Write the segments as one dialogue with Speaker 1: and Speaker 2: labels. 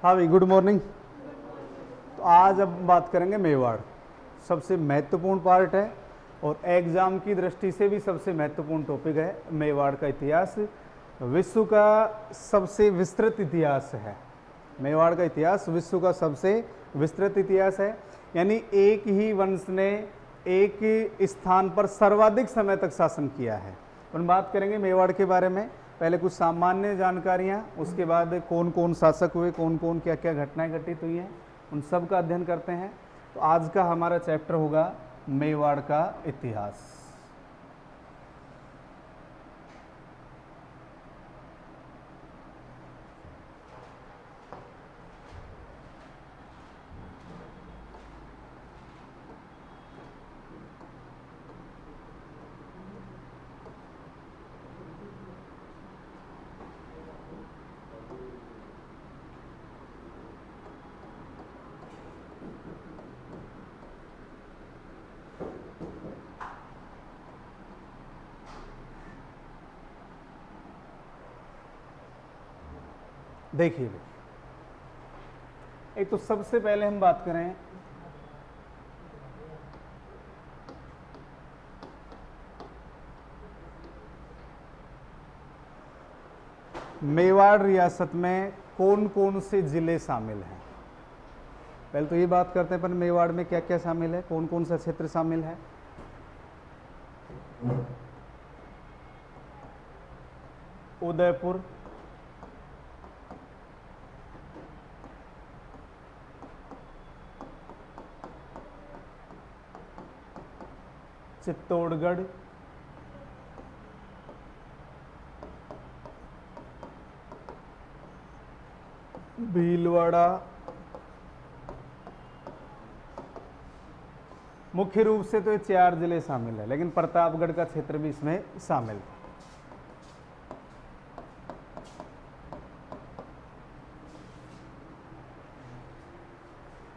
Speaker 1: हाँ भाई, good morning. तो आज अब बात करेंगे मेवाड़। सबसे महत्वपूर्ण पार्ट है और एग्ज़ाम की दृष्टि से भी सबसे महत्वपूर्ण टॉपिक है मेवाड़ का इतिहास। विश्व का सबसे विस्तृत इतिहास है मेवाड़ का इतिहास। विश्व का सबसे विस्तृत इतिहास है, यानी एक ही वंश ने एक स्थान पर सर्वाधिक समय तक शासन किया है। हम बात करेंगे मेवाड़ के बारे में। पहले कुछ सामान्य जानकारियाँ, उसके बाद कौन कौन शासक हुए, कौन कौन क्या क्या घटनाएं घटित हुई हैं, उन सब का अध्ययन करते हैं। तो आज का हमारा चैप्टर होगा मेवाड़ का इतिहास। देखिए, एक तो सबसे पहले हम बात करें मेवाड़ रियासत में कौन कौन से जिले शामिल हैं। पहले तो ये बात करते हैं पर मेवाड़ में क्या क्या शामिल है, कौन कौन सा क्षेत्र शामिल है। उदयपुर, चित्तौड़गढ़, भीलवाड़ा, मुख्य रूप से तो ये 4 जिले शामिल है, लेकिन प्रतापगढ़ का क्षेत्र भी इसमें शामिल है।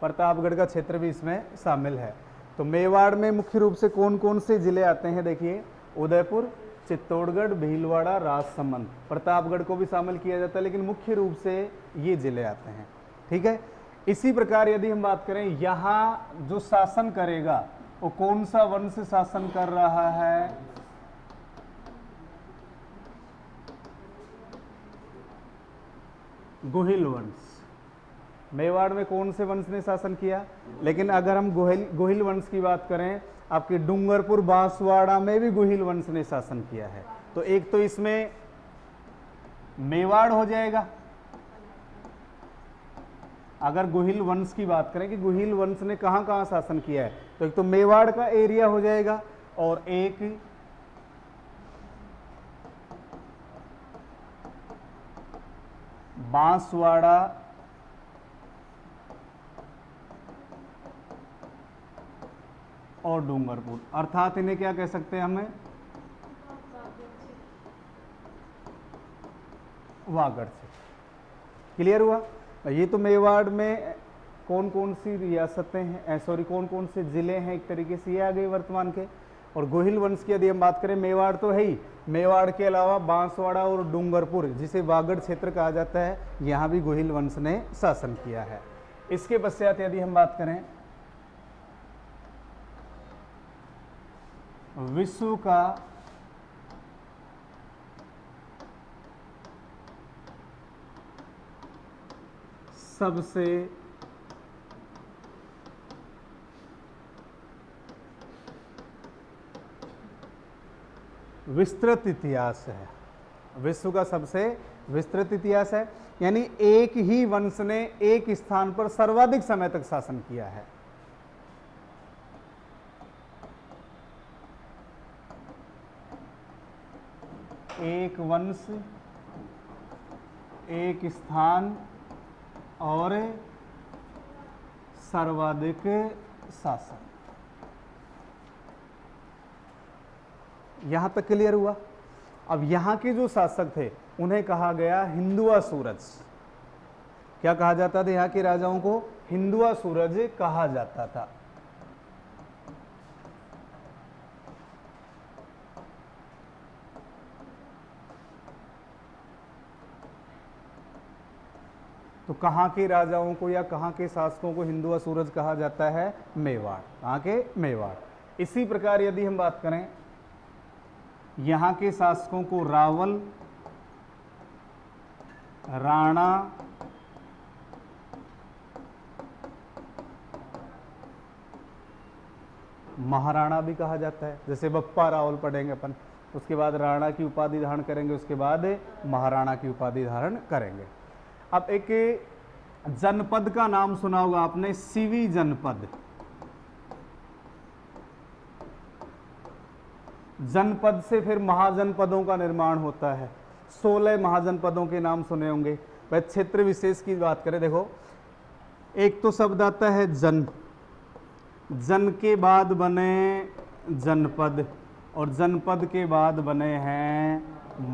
Speaker 1: प्रतापगढ़ का क्षेत्र भी इसमें शामिल है। तो मेवाड़ में मुख्य रूप से कौन कौन से जिले आते हैं, देखिए, उदयपुर, चित्तौड़गढ़, भीलवाड़ा, राजसमंद। प्रतापगढ़ को भी शामिल किया जाता है, लेकिन मुख्य रूप से ये जिले आते हैं। ठीक है। इसी प्रकार यदि हम बात करें, यहाँ जो शासन करेगा वो कौन सा वंश शासन कर रहा है, गुहिल वंश। मेवाड़ में कौन से वंश ने शासन किया, लेकिन अगर हम गुहिल वंश की बात करें, आपके डूंगरपुर बांसवाड़ा में भी गुहिल वंश ने शासन किया है। तो एक तो इसमें मेवाड़ हो जाएगा, अगर गुहिल वंश की बात करें कि गुहिल वंश ने कहां कहां शासन किया है, तो एक तो मेवाड़ का एरिया हो जाएगा और एक बांसवाड़ा और डूंगरपुर, अर्थात इन्हें क्या कह सकते हैं हमें, वागड़ से। क्लियर हुआ। ये तो मेवाड़ में कौन कौन सी रियासतें हैं, सॉरी, कौन कौन से जिले हैं, एक तरीके से ये आ गए वर्तमान के। और गुहिल वंश की यदि हम बात करें, मेवाड़ तो है ही, मेवाड़ के अलावा बांसवाड़ा और डूंगरपुर, जिसे वागड़ क्षेत्र कहा जाता है, यहाँ भी गुहिल वंश ने शासन किया है। इसके पश्चात यदि हम बात करें, विश्व का सबसे विस्तृत इतिहास है, विश्व का सबसे विस्तृत इतिहास है, यानी एक ही वंश ने एक स्थान पर सर्वाधिक समय तक शासन किया है। एक वंश, एक स्थान और सर्वाधिक शासन। यहां तक क्लियर हुआ। अब यहां के जो शासक थे उन्हें कहा गया हिंदुआ सूरज। क्या कहा जाता था यहाँ के राजाओं को? हिंदुआ सूरज कहा जाता था। तो कहाँ के राजाओं को या कहाँ के शासकों को हिंदुआ सूरज कहा जाता है? मेवाड़। कहाँ के? मेवाड़। इसी प्रकार यदि हम बात करें यहाँ के शासकों को रावल, राणा, महाराणा भी कहा जाता है। जैसे बप्पा रावल पढ़ेंगे अपन, उसके बाद राणा की उपाधि धारण करेंगे, उसके बाद महाराणा की उपाधि धारण करेंगे। अब एक जनपद का नाम सुना होगा आपने, सीवी जनपद। जनपद से फिर महाजनपदों का निर्माण होता है। 16 महाजनपदों के नाम सुने होंगे। वह क्षेत्र विशेष की बात करें, देखो एक तो शब्द आता है जन, जन के बाद बने जनपद, और जनपद के बाद बने हैं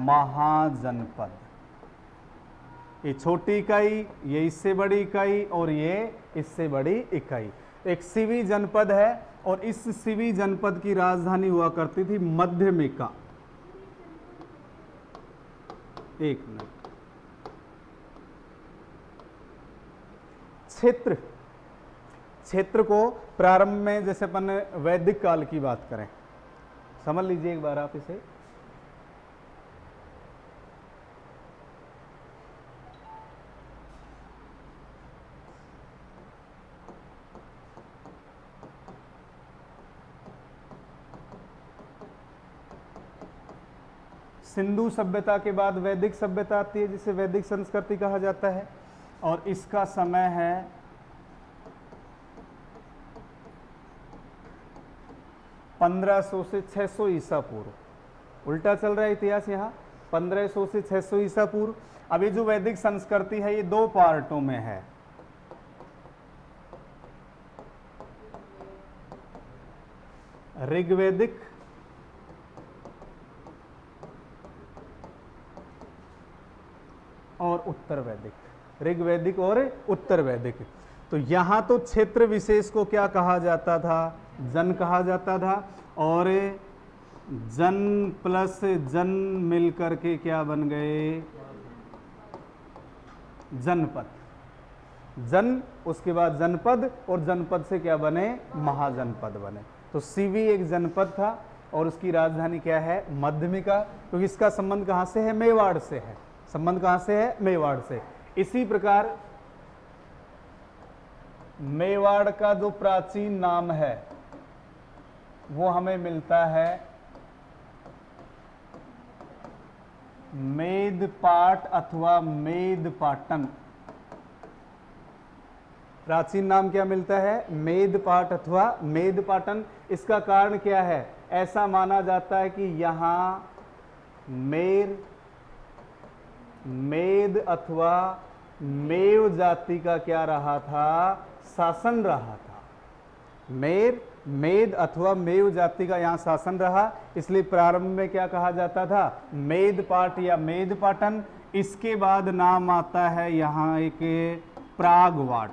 Speaker 1: महाजनपद। ये छोटी इकाई, ये इससे बड़ी इकाई, और ये इससे बड़ी इकाई। एक सीवी जनपद है, और इस सीवी जनपद की राजधानी हुआ करती थी मध्यमिका। एक मिनट। क्षेत्र, क्षेत्र को प्रारंभ में जैसे अपन वैदिक काल की बात करें, समझ लीजिए एक बार आप इसे। सिंधु सभ्यता के बाद वैदिक सभ्यता आती है, जिसे वैदिक संस्कृति कहा जाता है, और इसका समय है 1500 से 600 ईसा पूर्व। उल्टा चल रहा है इतिहास यहाँ, 1500 से 600 ईसा पूर्व। अभी जो वैदिक संस्कृति है ये 2 पार्टों में है। ऋग्वैदिक और उत्तर वैदिक, ऋग्वैदिक और उत्तर वैदिक। तो यहाँ तो क्षेत्र विशेष को क्या कहा जाता था? जन कहा जाता था, और जन प्लस जन मिलकर के क्या बन गए? जनपद। जन, उसके बाद जनपद, और जनपद से क्या बने? महाजनपद बने। तो सीवी एक जनपद था, और उसकी राजधानी क्या है? मध्यमिका। क्योंकि इसका संबंध कहाँ से है? मेवाड़ से है। संबंध कहाँ से है? मेवाड़ से। इसी प्रकार मेवाड़ का जो प्राचीन नाम है वो हमें मिलता है मेदपाट अथवा मेदपाटन। प्राचीन नाम क्या मिलता है? मेदपाट अथवा मेदपाटन। इसका कारण क्या है? ऐसा माना जाता है कि यहाँ मेद अथवा मेव जाति का क्या रहा था? शासन रहा था। मेद अथवा मेव जाति का यहाँ शासन रहा, इसलिए प्रारंभ में क्या कहा जाता था? मेदपाट या मेदपाटन। इसके बाद नाम आता है यहाँ एक प्रागवाट।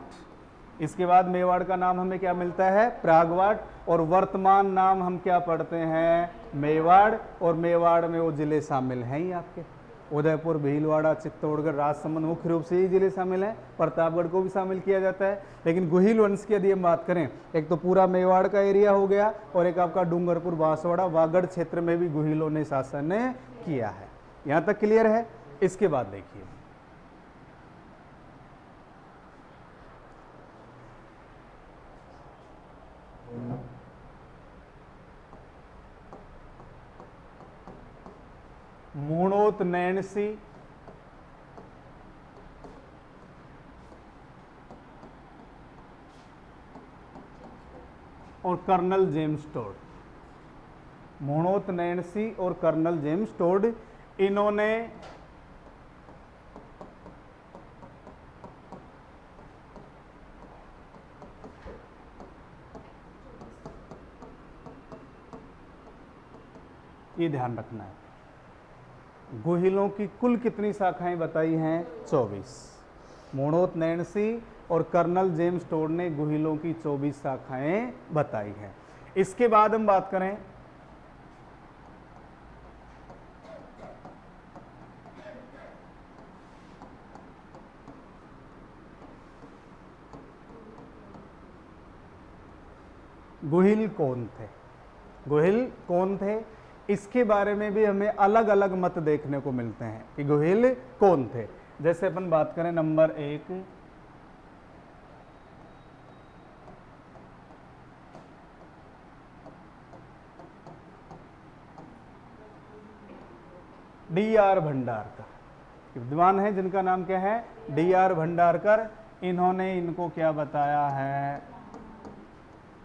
Speaker 1: इसके बाद मेवाड़ का नाम हमें क्या मिलता है? प्रागवाट। और वर्तमान नाम हम क्या पढ़ते हैं? मेवाड़। और मेवाड़ में वो जिले शामिल हैं ही आपके, उदयपुर, भीलवाड़ा, चित्तौड़गढ़, राजसमंद, मुख्य रूप से ये जिले शामिल हैं। प्रतापगढ़ को भी शामिल किया जाता है। लेकिन गुहिल वंश की यदि हम बात करें, एक तो पूरा मेवाड़ का एरिया हो गया, और एक आपका डूंगरपुर, बांसवाड़ा, वागड़ क्षेत्र में भी गुहिलों ने शासन किया है। यहाँ तक क्लियर है? इसके बाद देखिए, मूणोत नैणसी और कर्नल जेम्स टोड। मूणोत नैणसी और कर्नल जेम्स टोड, इन्होंने ये ध्यान रखना है, गुहिलों की कुल कितनी शाखाएं बताई हैं? 24। मूणोत नैणसी और कर्नल जेम्स टोड ने गुहिलों की 24 शाखाएं बताई हैं। इसके बाद हम बात करें गुहिल कौन थे? गुहिल कौन थे? इसके बारे में भी हमें अलग अलग मत देखने को मिलते हैं कि गुहिल कौन थे। जैसे अपन बात करें नंबर 1, डी.आर. भंडारकर विद्वान है जिनका नाम क्या है? डी.आर. भंडारकर। इन्होंने इनको क्या बताया है?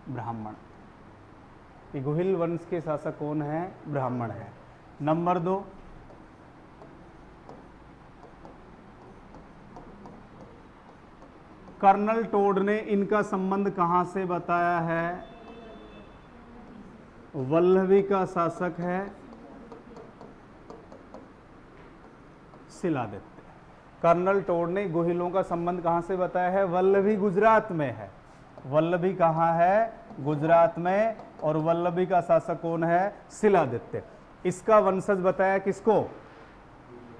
Speaker 1: ब्राह्मण। कि गुहिल वंश के शासक कौन है? ब्राह्मण है। नंबर 2, कर्नल टोड ने इनका संबंध कहां से बताया है? वल्लभी का शासक है शिलादित्य। कर्नल टोड ने गुहिलों का संबंध कहां से बताया है? वल्लभी गुजरात में है। वल्लभी कहां है? गुजरात में। और वल्लभी का शासक कौन है? शिलादित्य। इसका वंशज बताया किसको?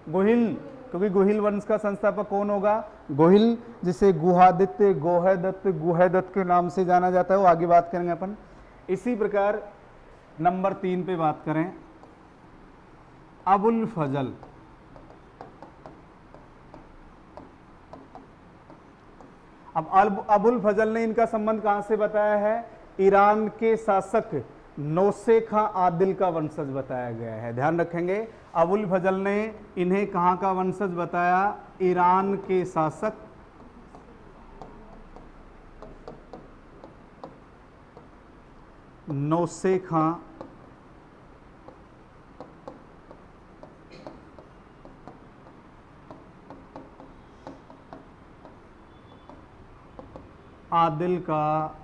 Speaker 1: गुहिल, क्योंकि गुहिल वंश का संस्थापक कौन होगा? गुहिल, जिसे गुहादित्य, गुहदत्त के नाम से जाना जाता है, वो आगे बात करेंगे अपन। इसी प्रकार नंबर 3 पे बात करें, अबुल फजल। अब अबुल फजल ने इनका संबंध कहां से बताया है? ईरान के शासक नौसे खां आदिल का वंशज बताया गया है। ध्यान रखेंगे, अबुल फजल ने इन्हें कहां का वंशज बताया? ईरान के शासक नौसे खां आदिल का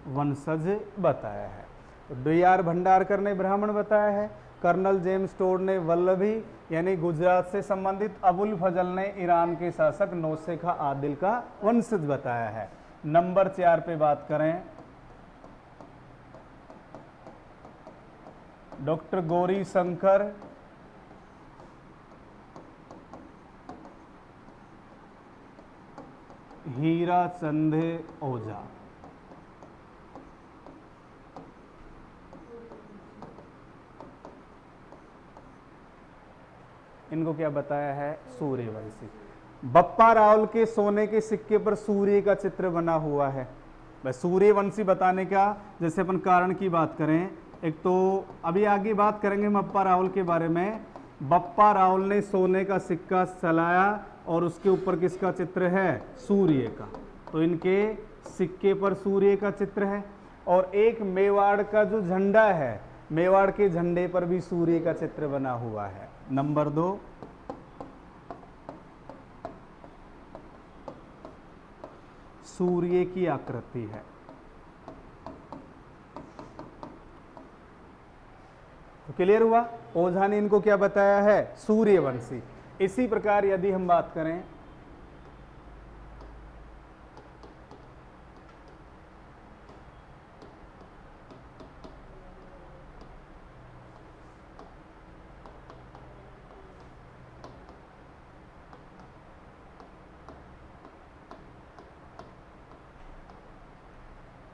Speaker 1: वंशज बताया है। तो डी.आर. भंडारकर ने ब्राह्मण बताया है, कर्नल जेम्स टोड ने वल्लभी यानी गुजरात से संबंधित, अबुल फजल ने ईरान के शासक नौसे खां आदिल का वंशज बताया है। नंबर 4 पे बात करें, डॉक्टर गौरी शंकर हीराचंद ओझा। इनको क्या बताया है? सूर्यवंशी। बप्पा रावल के सोने के सिक्के पर सूर्य का चित्र बना हुआ है। बस सूर्यवंशी बताने का, जैसे अपन कारण की बात करें, एक तो अभी आगे बात करेंगे हम बप्पा रावल के बारे में। बप्पा रावल ने सोने का सिक्का चलाया और उसके ऊपर किसका चित्र है? सूर्य का। तो इनके सिक्के पर सूर्य का चित्र है। और एक मेवाड़ का जो झंडा है, मेवाड़ के झंडे पर भी सूर्य का चित्र बना हुआ है। नंबर 2, सूर्य की आकृति है। तो क्लियर हुआ? ओझा ने इनको क्या बताया है? सूर्यवंशी। इसी प्रकार यदि हम बात करें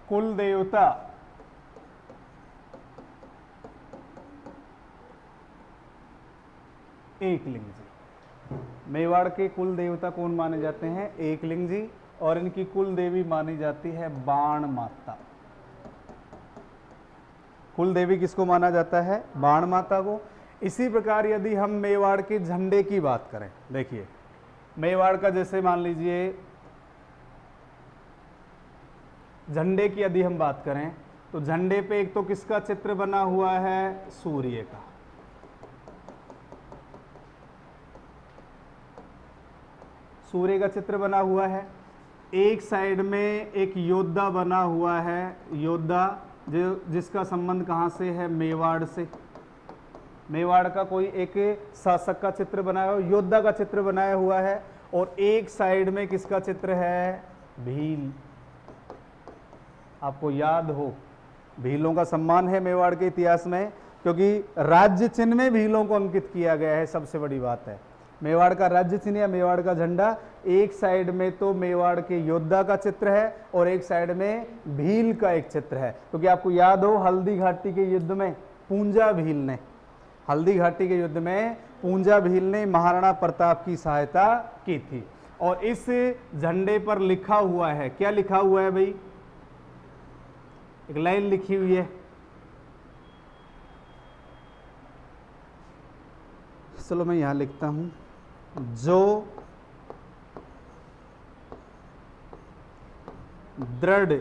Speaker 1: कुल देवता एकलिंग जी। मेवाड़ के कुल देवता कौन माने जाते हैं? एकलिंग जी। और इनकी कुल देवी मानी जाती है बाण माता। कुल देवी किसको माना जाता है? बाण माता को। इसी प्रकार यदि हम मेवाड़ के झंडे की बात करें, देखिए मेवाड़ का जैसे मान लीजिए झंडे की यदि हम बात करें तो झंडे पे एक तो किसका चित्र बना हुआ है? सूर्य का। सूर्य का चित्र बना हुआ है। एक साइड में एक योद्धा बना हुआ है, योद्धा जिसका संबंध कहां से है? मेवाड़ से। मेवाड़ का कोई एक शासक का चित्र बनाया हुआ, योद्धा का चित्र बनाया हुआ है। और एक साइड में किसका चित्र है? भील। आपको याद हो, भीलों का सम्मान है मेवाड़ के इतिहास में, क्योंकि राज्य चिन्ह में भीलों को अंकित किया गया है। सबसे बड़ी बात है, मेवाड़ का राज्य चिन्ह या मेवाड़ का झंडा, एक साइड में तो मेवाड़ के योद्धा का चित्र है और एक साइड में भील का एक चित्र है, क्योंकि आपको याद हो हल्दी घाटी के युद्ध में पूंजा भील ने, हल्दी घाटी के युद्ध में पूंजा भील ने महाराणा प्रताप की सहायता की थी। और इस झंडे पर लिखा हुआ है, क्या लिखा हुआ है भाई, एक लाइन लिखी हुई है, चलो मैं यहां लिखता हूं, जो दृढ़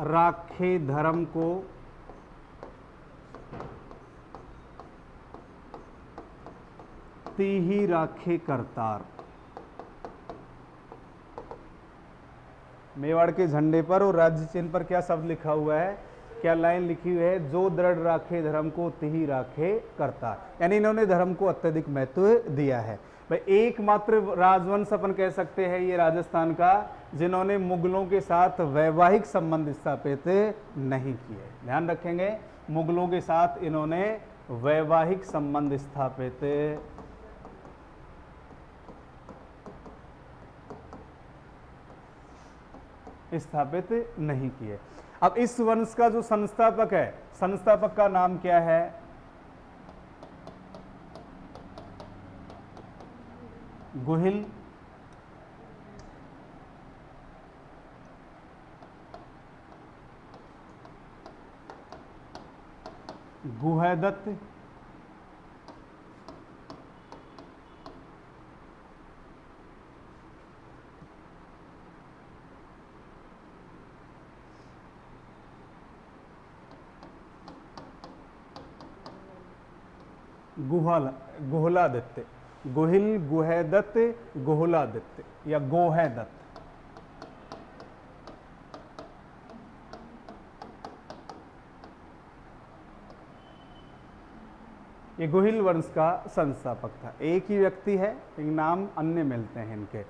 Speaker 1: राखे धर्म को तीही राखे करतार। मेवाड़ के झंडे पर और राज्य चिन्ह पर क्या शब्द लिखा हुआ है, क्या लाइन लिखी हुई है, जो दृढ़ राखे धर्म को तीही राखे करतार, यानी इन्होंने धर्म को अत्यधिक महत्व दिया है। भाई एकमात्र राजवंश अपन कह सकते हैं ये राजस्थान का जिन्होंने मुगलों के साथ वैवाहिक संबंध स्थापित नहीं किए, ध्यान रखेंगे, मुगलों के साथ इन्होंने वैवाहिक संबंध स्थापित नहीं किए। अब इस वंश का जो संस्थापक है, संस्थापक का नाम क्या है, गुहिल गुहैदत्त गुहलादित्य, गुहिल गुहैदत्त गुहलादित्य या गोहैदत्त। ये गुहिल वंश का संस्थापक था, एक ही व्यक्ति है, एक नाम अन्य मिलते हैं इनके।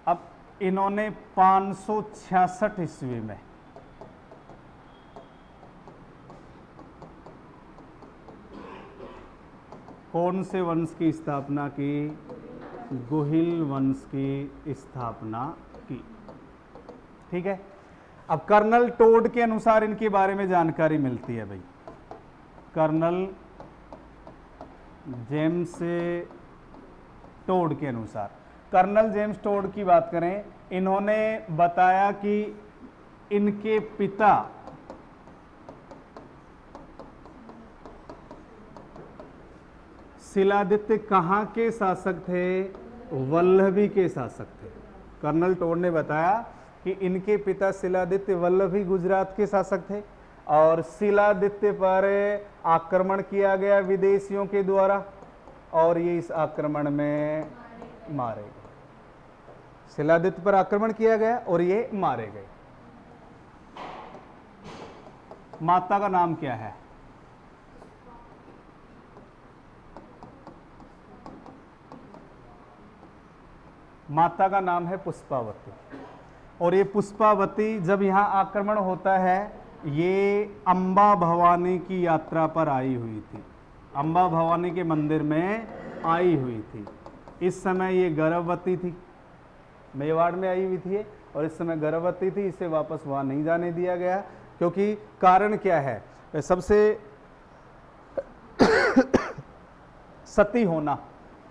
Speaker 1: अब इन्होंने 566 ईस्वी में कौन से वंश की स्थापना की, गुहिल वंश की स्थापना की, ठीक है। अब कर्नल टोड के अनुसार इनके बारे में जानकारी मिलती है भाई, कर्नल जेम्स टोड के अनुसार, कर्नल जेम्स टोड की बात करें, इन्होंने बताया कि इनके पिता शिलादित्य कहाँ के शासक थे, वल्लभी के शासक थे। कर्नल टोड ने बताया कि इनके पिता शिलादित्य वल्लभी गुजरात के शासक थे और शिलादित्य पर आक्रमण किया गया विदेशियों के द्वारा और ये इस आक्रमण में मारे गए। शिलादित्य पर आक्रमण किया गया और ये मारे गए। माता का नाम क्या है, माता का नाम है पुष्पावती। और ये पुष्पावती जब यहाँ आक्रमण होता है, ये अंबा भवानी की यात्रा पर आई हुई थी, अंबा भवानी के मंदिर में आई हुई थी। इस समय ये गर्भवती थी, मेवाड़ में आई हुई थी और इस समय गर्भवती थी, इसे वापस वहाँ नहीं जाने दिया गया। क्योंकि कारण क्या है, सबसे सती होना,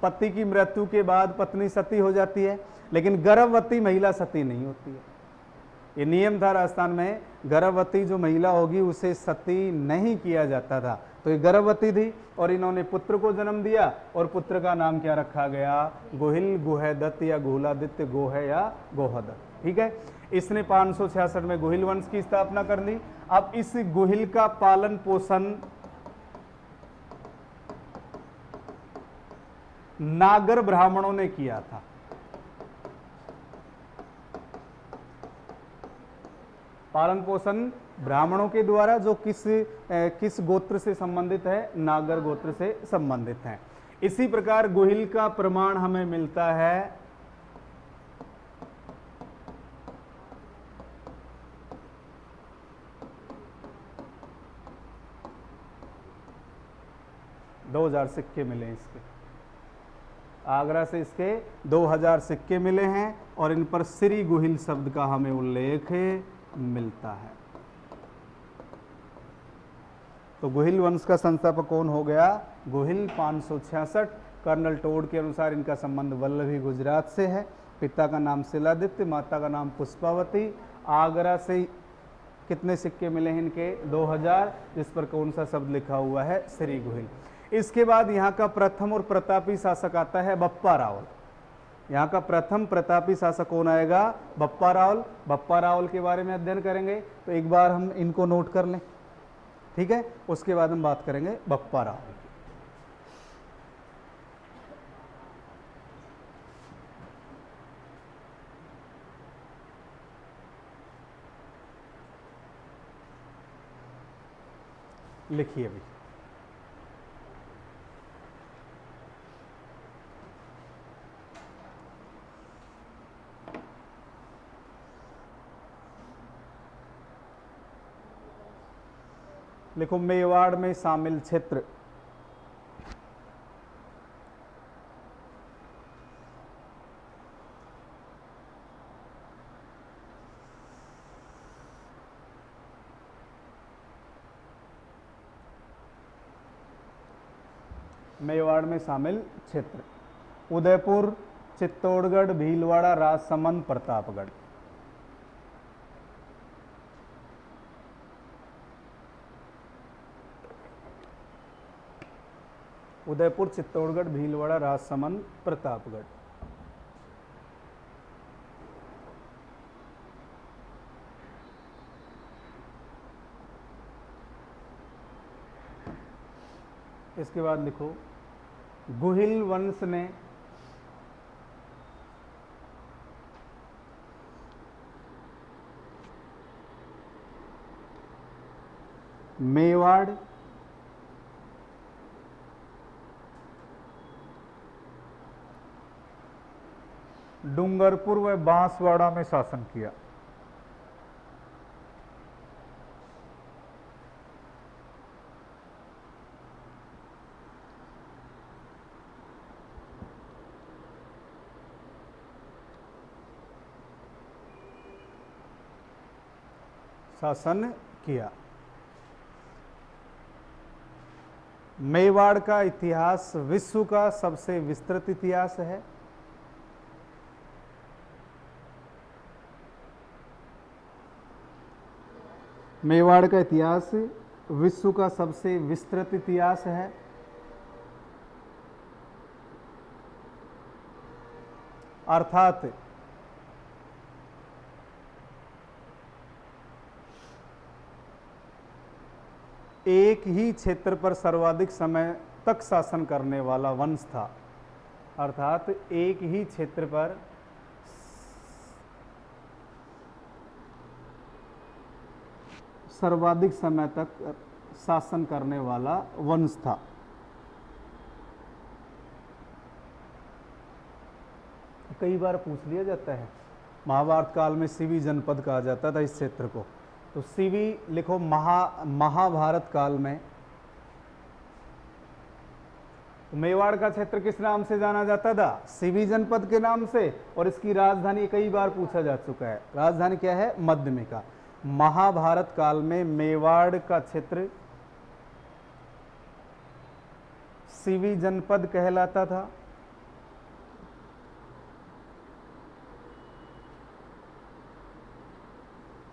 Speaker 1: पति की मृत्यु के बाद पत्नी सती हो जाती है, लेकिन गर्भवती महिला सती नहीं होती है। ये नियम था राजस्थान में, गर्भवती जो महिला होगी उसे सती नहीं किया जाता था। तो ये गर्भवती थी और इन्होंने पुत्र को जन्म दिया और पुत्र का नाम क्या रखा गया, गोहिल गुहैदत्त या गुहलादित्य, गोह या गोहदत्त, ठीक है। इसने 566 में गोहिल वंश की स्थापना कर ली। अब इस गोहिल का पालन पोषण नागर ब्राह्मणों ने किया था। पालन पोषण ब्राह्मणों के द्वारा, जो किस गोत्र से संबंधित है, नागर गोत्र से संबंधित हैं। इसी प्रकार गोहिल का प्रमाण हमें मिलता है 2000 सिक्के मिले हैं इसके। आगरा से इसके 2000 सिक्के मिले हैं और इन पर श्री गुहिल शब्द का हमें उल्लेख मिलता है। तो गुहिल वंश का संस्थापक कौन हो गया? गुहिल 566। कर्नल टोड के अनुसार इनका संबंध वल्लभी गुजरात से है। पिता का नाम शिलादित्य, माता का नाम पुष्पावती। आगरा से कितने सिक्के मिले हैं इनके? 2000, जिस पर कौन सा शब्द लिखा हुआ है? श्री गुहिल। इसके बाद यहाँ का प्रथम और प्रतापी शासक आता है बप्पा रावल। यहाँ का प्रथम प्रतापी शासक कौन आएगा? बप्पा रावल। बप्पा रावल के बारे में अध्ययन करेंगे, तो एक बार हम इनको नोट कर लें, ठीक है। उसके बाद हम बात करेंगे बप्पा रावल। लिखिए अभी। लिखो मेवाड़ में शामिल क्षेत्र। मेवाड़ में शामिल क्षेत्र: उदयपुर, चित्तौड़गढ़, भीलवाड़ा, राजसमंद, प्रतापगढ़। उदयपुर, चित्तौड़गढ़, भीलवाड़ा, राजसमंद, प्रतापगढ़। इसके बाद लिखो गुहिल वंश ने मेवाड़, डूंगरपुर व बांसवाड़ा में शासन किया। शासन किया। मेवाड़ का इतिहास विश्व का सबसे विस्तृत इतिहास है। मेवाड़ का इतिहास विश्व का सबसे विस्तृत इतिहास है। अर्थात एक ही क्षेत्र पर सर्वाधिक समय तक शासन करने वाला वंश था। अर्थात एक ही क्षेत्र पर सर्वाधिक समय तक शासन करने वाला वंश था। कई बार पूछ लिया जाता है, महाभारत काल में सिवी जनपद कहा जाता था इस क्षेत्र को। तो सिवी लिखो महाभारत काल में मेवाड़ का क्षेत्र किस नाम से जाना जाता था? सिवी जनपद के नाम से। और इसकी राजधानी कई बार पूछा जा चुका है, राजधानी क्या है? मध्यमिका। महाभारत काल में मेवाड़ का क्षेत्र सिवी जनपद कहलाता था।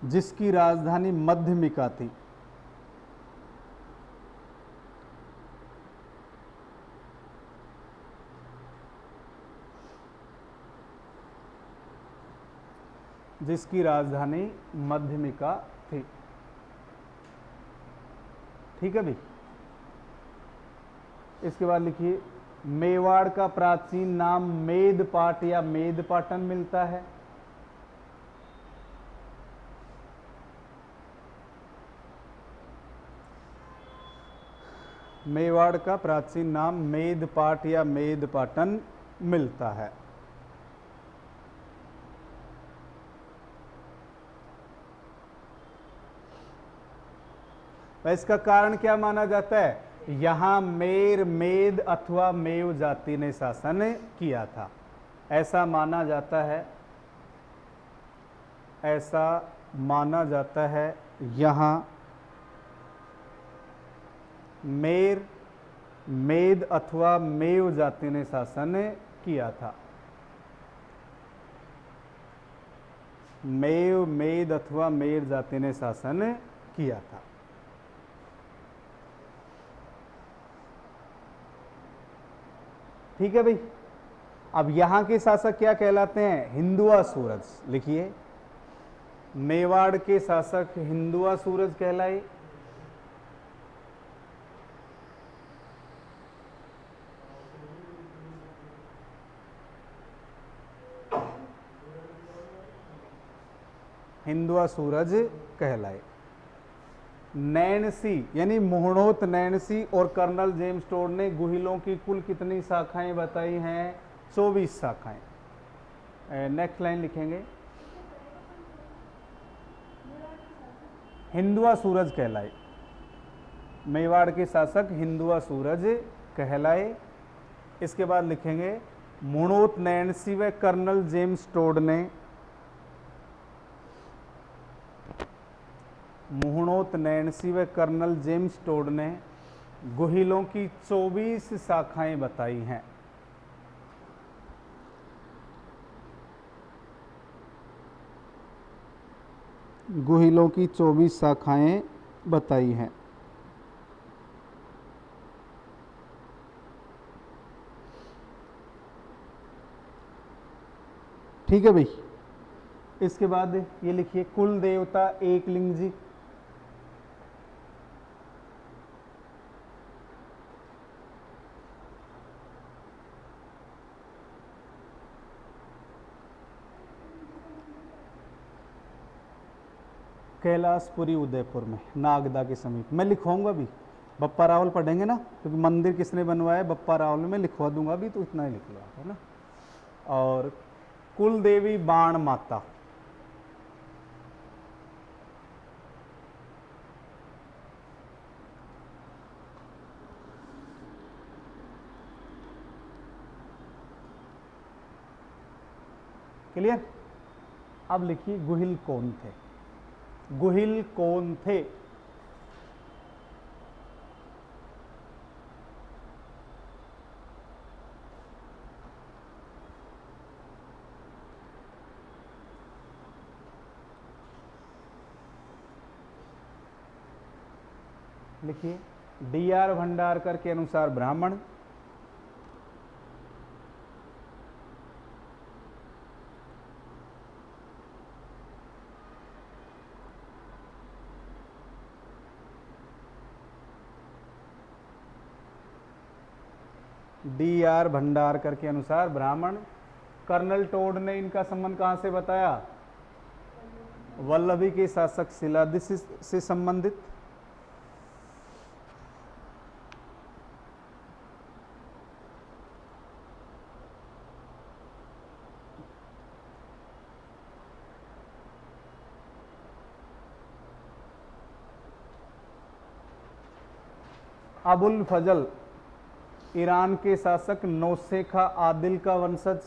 Speaker 1: जिसकी राजधानी मध्यमिका थी। जिसकी राजधानी मध्यमिका थी। ठीक है भाई। इसके बाद लिखिए मेवाड़ का प्राचीन नाम मेदपाट या मेदपाटन मिलता है। मेवाड़ का प्राचीन नाम मेदपाट या मेदपाटन मिलता है। इसका कारण क्या माना जाता है? यहाँ मेर, मेद अथवा मेव जाति ने शासन किया था। ऐसा माना जाता है, ऐसा माना जाता है यहाँ मेर, मेद अथवा मेव जाति ने शासन किया था। मेव, मेद अथवा मेर जाति ने शासन किया था। ठीक है भाई। अब यहां के शासक क्या कहलाते हैं? हिंदुआ सूरज। लिखिए, मेवाड़ के शासक हिंदुआ सूरज कहलाए। हिंदुआ सूरज कहलाए। नैनसी यानी मोहनोत नैनसी और कर्नल जेम्स टोड ने गुहिलों की कुल कितनी शाखाएं बताई हैं? 24 शाखाएं। नेक्स्ट लाइन लिखेंगे, हिंदुआ सूरज कहलाए। मेवाड़ के शासक हिंदुआ सूरज कहलाए। इसके बाद लिखेंगे, मोहनोत नैनसी व कर्नल जेम्स टोड ने, मोहनोत नैनसी व कर्नल जेम्स टोड ने गुहिलों की 24 शाखाएं बताई हैं। गुहिलों की 24 शाखाएं बताई हैं। ठीक है भाई। इसके बाद ये लिखिए, कुल देवता एकलिंग जी। कैलाशपुरी उदयपुर में, नागदा के समीप। मैं लिखवाऊंगा भी, बप्पा रावल पढ़ेंगे ना, क्योंकि मंदिर किसने बनवाया? बप्पा रावल में। लिखवा दूंगा भी, तो इतना ही लिख लो, है ना। और कुल देवी बाण माता, क्लियर। अब लिखिए, गुहिल कौन थे? गुहिल कौन थे? लिखिए, डी.आर. भंडारकर के अनुसार ब्राह्मण, डी.आर. भंडारकर के अनुसार ब्राह्मण। कर्नल टोड ने इनका संबंध कहां से बताया? वल्लभी के शासक शिलादिश से संबंधित। अबुल फजल ईरान के शासक नौशेखा आदिल का वंशज।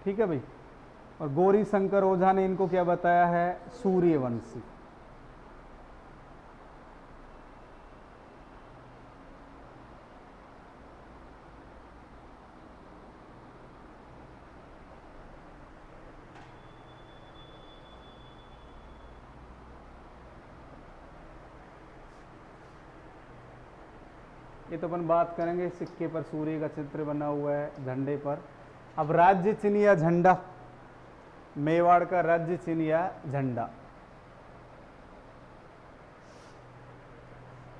Speaker 1: ठीक है भाई। और गौरी शंकर ओझा ने इनको क्या बताया है? सूर्यवंशी। ये तो अपन बात करेंगे, सिक्के पर सूर्य का चित्र बना हुआ है, झंडे पर। अब राज्य चिन्ह या झंडा, मेवाड़ का राज्य चिन्ह या झंडा,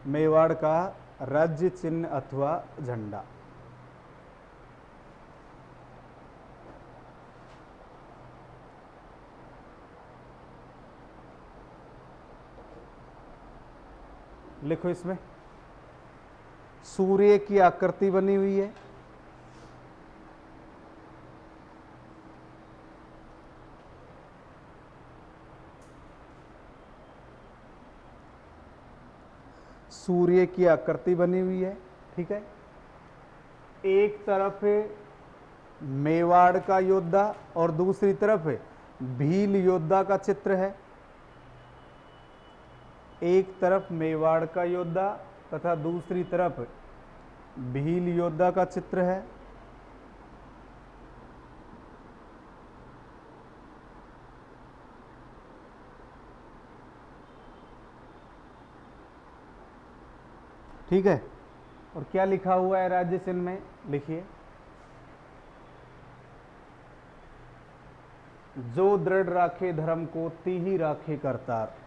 Speaker 1: मेवाड़ का राज्य चिन्ह अथवा झंडा। लिखो इसमें सूर्य की आकृति बनी हुई है, सूर्य की आकृति बनी हुई है, ठीक है। एक तरफ मेवाड़ का योद्धा और दूसरी तरफ भील योद्धा का चित्र है। एक तरफ मेवाड़ का योद्धा तथा दूसरी तरफ भील योद्धा का चित्र है। ठीक है। और क्या लिखा हुआ है राज्य चिन्ह में, लिखिए, जो दृढ़ राखे धर्म को तीही राखे करतार।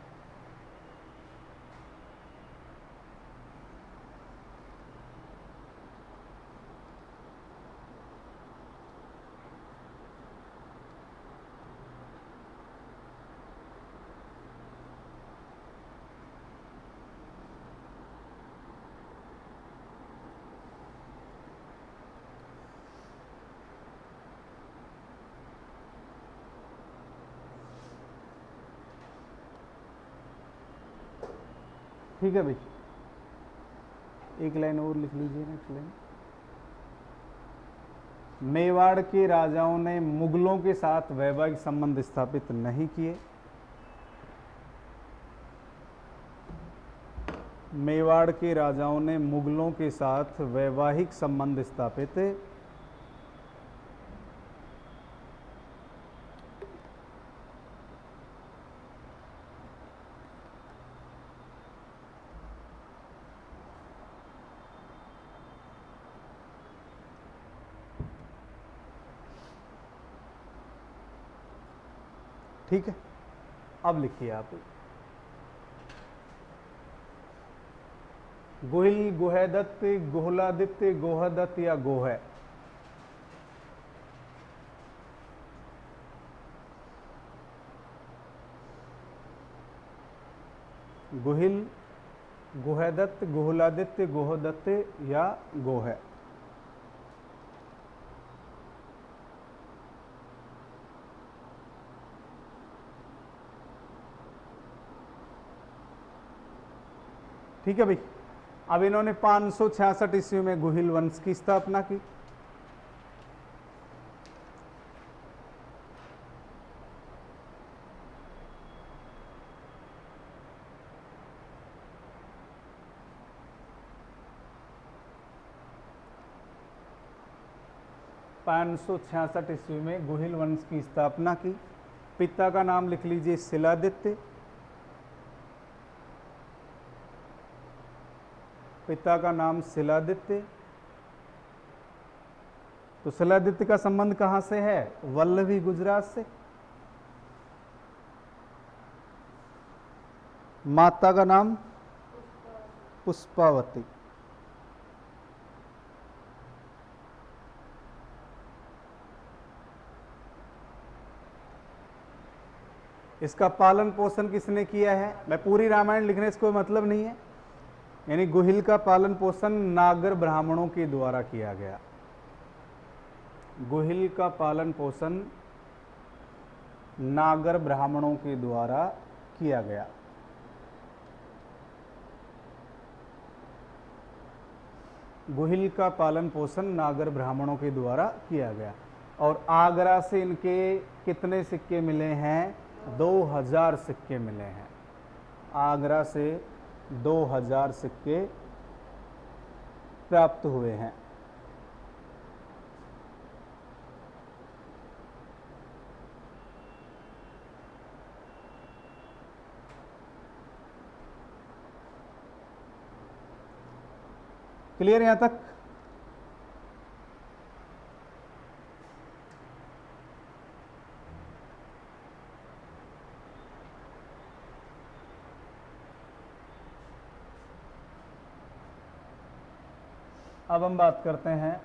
Speaker 1: ठीक है भाई, एक लाइन और लिख लीजिए, नेक्स्ट लाइन। मेवाड़ के राजाओं ने मुगलों के साथ वैवाहिक संबंध स्थापित नहीं किए। मेवाड़ के राजाओं ने मुगलों के साथ वैवाहिक संबंध स्थापित ठीक है। अब लिखिए आप, गोहिल, गोहदत्त, गोहलादित्य, गोहदत्त या गोह। गोहिल, गोहदत्त, गोहलादित्य, गोहदत्त या गोह। ठीक है भाई। अब इन्होंने 566 ईस्वी में गुहिल वंश की स्थापना की। ईस्वी में गुहिल वंश की स्थापना की। पिता का नाम लिख लीजिए शिलादित्य। पिता का नाम शिलादित्य। तो शिलादित्य का संबंध कहां से है? वल्लभी, गुजरात से। माता का नाम पुष्पावती। इसका पालन पोषण किसने किया है? मैं पूरी रामायण लिखने से कोई मतलब नहीं है। यानी गुहिल का पालन पोषण नागर ब्राह्मणों के द्वारा किया गया। गुहिल का पालन पोषण नागर ब्राह्मणों के द्वारा किया गया। गुहिल का पालन पोषण नागर ब्राह्मणों के द्वारा किया गया। और आगरा से इनके कितने सिक्के मिले हैं? 2000 सिक्के मिले हैं। आगरा से 2000 सिक्के प्राप्त हुए हैं। क्लियर यहां तक? अब हम बात करते हैं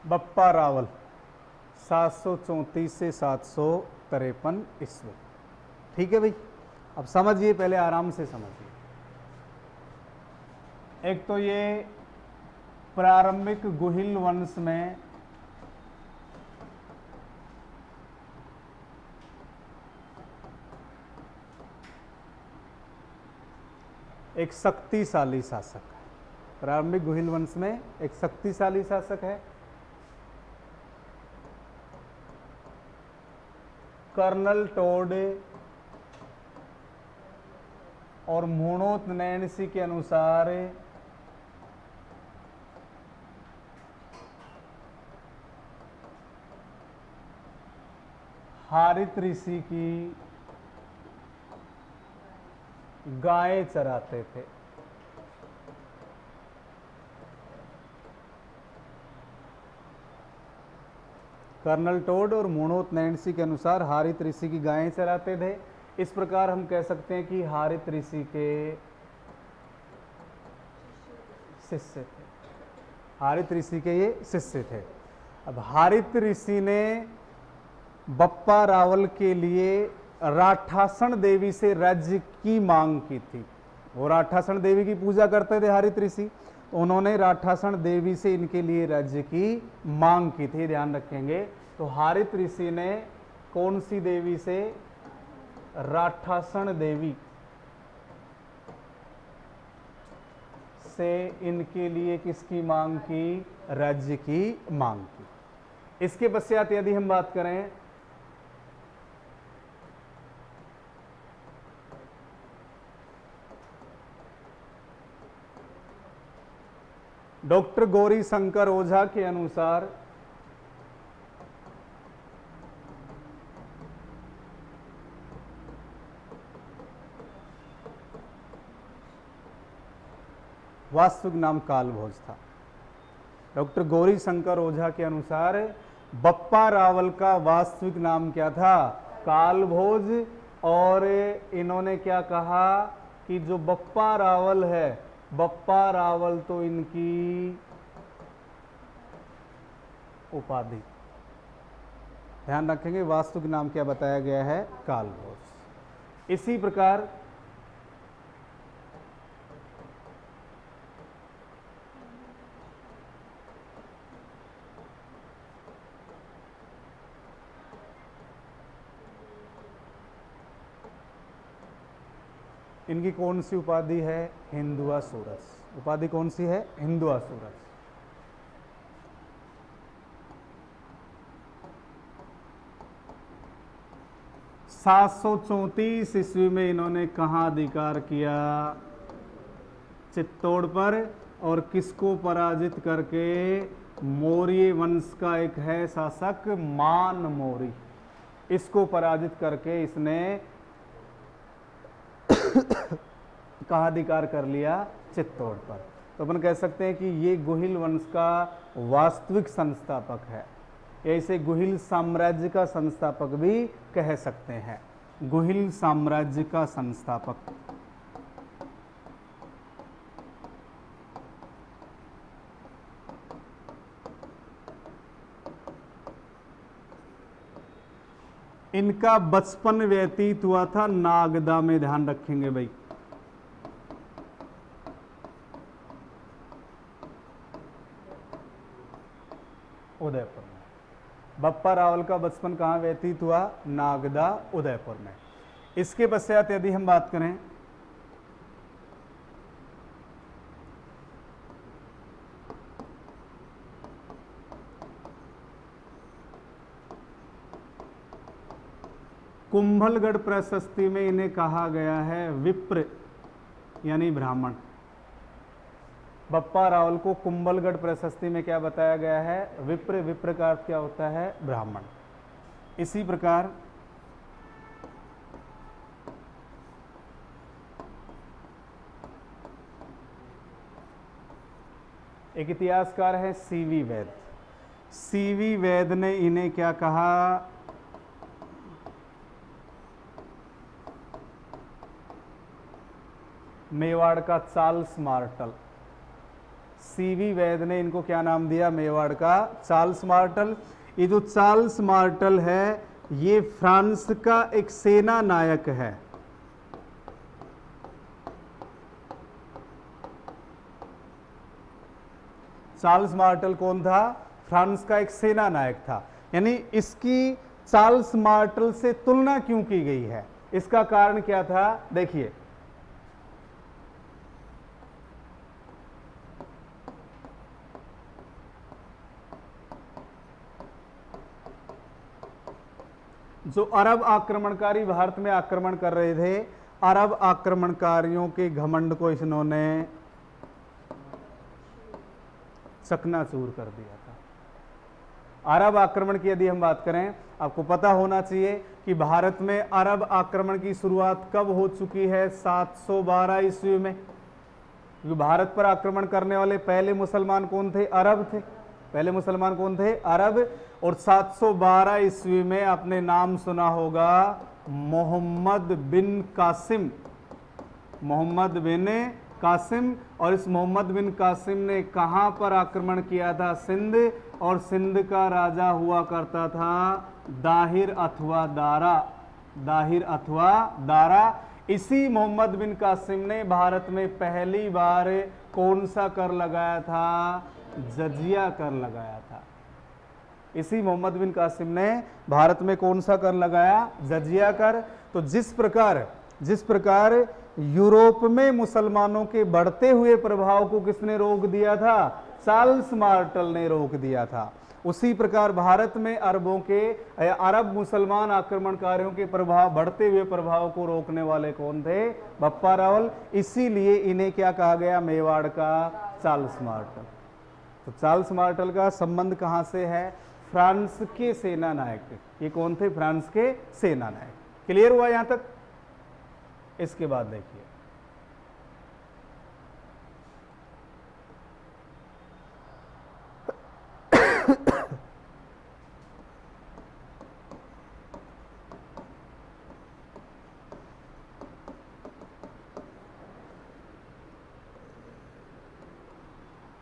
Speaker 1: बप्पा रावल 734 से 753 ईस्वी। ठीक है भाई, अब समझिए, पहले आराम से समझिए। एक तो ये प्रारंभिक गुहिल वंश में एक शक्तिशाली शासक है। प्रारंभिक गुहिल वंश में एक शक्तिशाली शासक है। कर्नल टोड और मोनोतनैन्सी के अनुसार हारित ऋषि की गायें चराते थे। कर्नल टोड और मोनोतनैन्सी के अनुसार हारित ऋषि की गायें चराते थे। इस प्रकार हम कह सकते हैं कि हारित ऋषि के शिष्य थे। हारित ऋषि के ये शिष्य थे। अब हारित ऋषि ने बप्पा रावल के लिए राठासन देवी से राज्य की मांग की थी। वो राठासन देवी की पूजा करते थे हारित ऋषि। उन्होंने राठासन देवी से इनके लिए राज्य की मांग की थी, ध्यान रखेंगे। तो हारित ऋषि ने कौन सी देवी से? राठासन देवी से इनके लिए किसकी मांग की? राज्य की मांग की। इसके पश्चात यदि हम बात करें डॉक्टर गौरी शंकर ओझा के अनुसार वास्तविक नाम कालभोज था। डॉक्टर गौरी शंकर ओझा के अनुसार बप्पा रावल का वास्तविक नाम क्या था? कालभोज। और इन्होंने क्या कहा कि जो बप्पा रावल है, बप्पा रावल तो इनकी उपाधि। ध्यान रखेंगे, वास्तविक नाम क्या बताया गया है? कालभोज। इसी प्रकार इनकी कौन सी उपाधि है? हिंदुआ सूरज। उपाधि कौन सी है? हिंदुआ सूरज। सात 734 ईस्वी में इन्होंने कहाँ अधिकार किया? चित्तौड़ पर। और किसको पराजित करके? मौर्य वंश का एक है शासक मान मौर्य, इसको पराजित करके इसने कहाँ अधिकार कर लिया? चित्तौड़ पर। तो अपन कह सकते हैं कि ये गुहिल वंश का वास्तविक संस्थापक है। ऐसे गुहिल साम्राज्य का संस्थापक भी कह सकते हैं। गुहिल साम्राज्य का संस्थापक। इनका बचपन व्यतीत हुआ था नागदा में, ध्यान रखेंगे भाई। उदयपुर में। बप्पा रावल का बचपन कहाँ व्यतीत हुआ? नागदा, उदयपुर में। इसके पश्चात यदि हम बात करें कुंभलगढ़ प्रशस्ति में इन्हें कहा गया है विप्र यानी ब्राह्मण। बप्पा रावल को कुंभलगढ़ प्रशस्ति में क्या बताया गया है? विप्र। विप्र का अर्थ क्या होता है? ब्राह्मण। इसी प्रकार एक इतिहासकार है सीवी वैद। सीवी वैद ने इन्हें क्या कहा? मेवाड़ का चार्ल्स मार्टल। सीवी वैद ने इनको क्या नाम दिया, मेवाड़ का चार्ल्स मार्टल। ये जो चार्ल्स मार्टल है ये फ्रांस का एक सेना नायक है। चार्ल्स मार्टल कौन था, फ्रांस का एक सेना नायक था। यानी इसकी चार्ल्स मार्टल से तुलना क्यों की गई है, इसका कारण क्या था, देखिए जो अरब आक्रमणकारी भारत में आक्रमण कर रहे थे, अरब आक्रमणकारियों के घमंड को इन्होंने चकनाचूर कर दिया था। अरब आक्रमण की यदि हम बात करें, आपको पता होना चाहिए कि भारत में अरब आक्रमण की शुरुआत कब हो चुकी है, 712 ईस्वी में। क्योंकि भारत पर आक्रमण करने वाले पहले मुसलमान कौन थे, अरब थे। पहले मुसलमान कौन थे, अरब। और 712 ईस्वी में आपने नाम सुना होगा मोहम्मद बिन कासिम, मोहम्मद बिन कासिम। और इस मोहम्मद बिन कासिम ने कहां पर आक्रमण किया था, सिंध। और सिंध का राजा हुआ करता था दाहिर अथवा दारा, दाहिर अथवा दारा। इसी मोहम्मद बिन कासिम ने भारत में पहली बार कौन सा कर लगाया था, जजिया कर लगाया था। इसी मोहम्मद बिन कासिम ने भारत में कौन सा कर लगाया, जजिया कर। तो जिस प्रकार यूरोप में मुसलमानों के बढ़ते हुए प्रभाव को किसने रोक दिया था, चार्ल्स मार्टल ने रोक दिया था, उसी प्रकार भारत में अरब मुसलमान आक्रमणकारियों के प्रभाव, बढ़ते हुए प्रभाव को रोकने वाले कौन थे, बप्पा रावल। इसीलिए इन्हें क्या कहा गया, मेवाड़ का चार्ल्स मार्टल। तो चार्ल्स मार्टल का संबंध कहां से है, फ्रांस के सेना नायक। ये कौन थे, फ्रांस के सेना नायक। क्लियर हुआ यहां तक। इसके बाद देखिए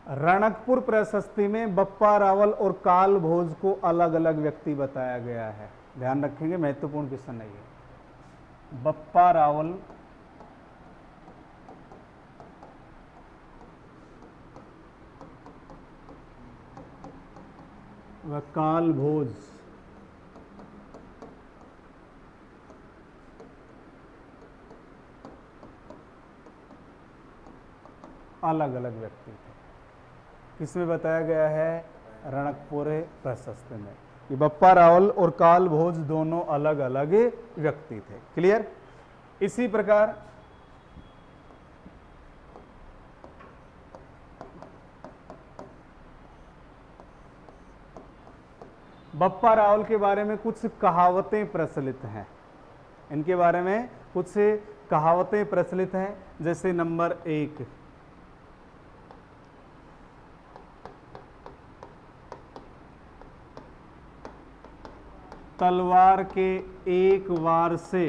Speaker 1: रणकपुर प्रशस्ति में बप्पा रावल और काल भोज को अलग अलग व्यक्ति बताया गया है। ध्यान रखेंगे, महत्वपूर्ण क्वेश्चन है ये। बप्पा रावल व काल भोज अलग अलग व्यक्ति थे। किसमें बताया गया है, रणकपुर प्रशस्ति में। ये बप्पा रावल और काल भोज दोनों अलग अलग व्यक्ति थे। क्लियर। इसी प्रकार बप्पा रावल के बारे में कुछ कहावतें प्रचलित हैं। इनके बारे में कुछ कहावतें प्रचलित हैं। जैसे नंबर 1, तलवार के एक वार से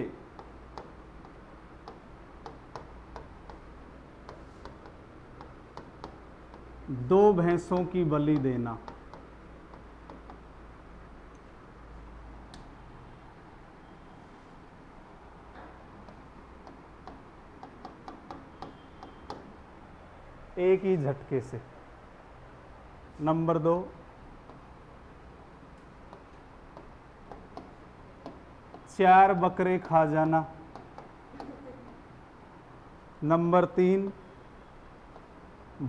Speaker 1: दो भैंसों की बलि देना। एक ही झटके से। नंबर 2, चार बकरे खा जाना। नंबर 3,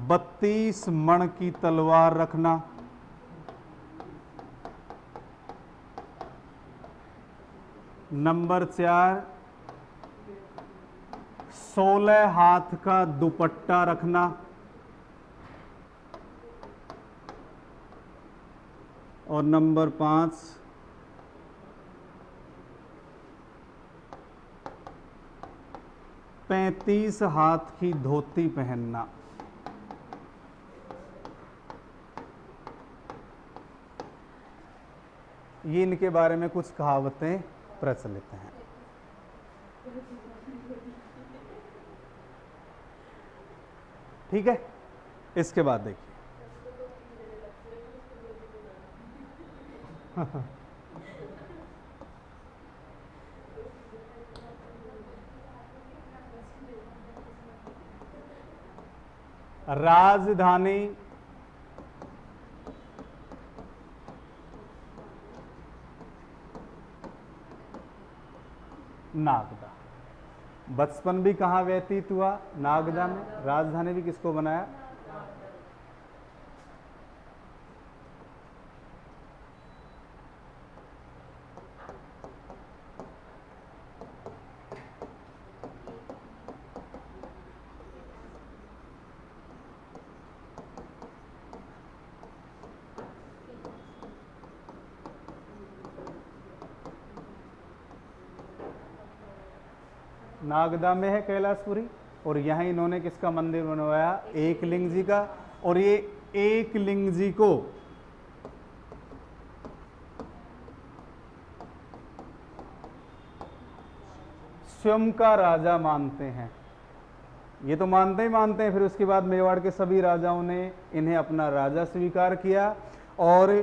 Speaker 1: 32 मण की तलवार रखना। नंबर 4, 16 हाथ का दुपट्टा रखना। और नंबर 5, 35 हाथ की धोती पहनना। ये इनके बारे में कुछ कहावतें प्रचलित हैं। ठीक है, इसके बाद देखिए राजधानी नागदा। बचपन भी कहाँ व्यतीत हुआ? नागदा में। राजधानी भी किसको बनाया? नागदा में है कैलाशपुरी, और यहाँ इन्होंने किसका मंदिर बनवाया? एकलिंग जी का। और ये एकलिंग जी को स्वयं का राजा मानते हैं। ये तो मानते ही मानते हैं, फिर उसके बाद मेवाड़ के सभी राजाओं ने इन्हें अपना राजा स्वीकार किया और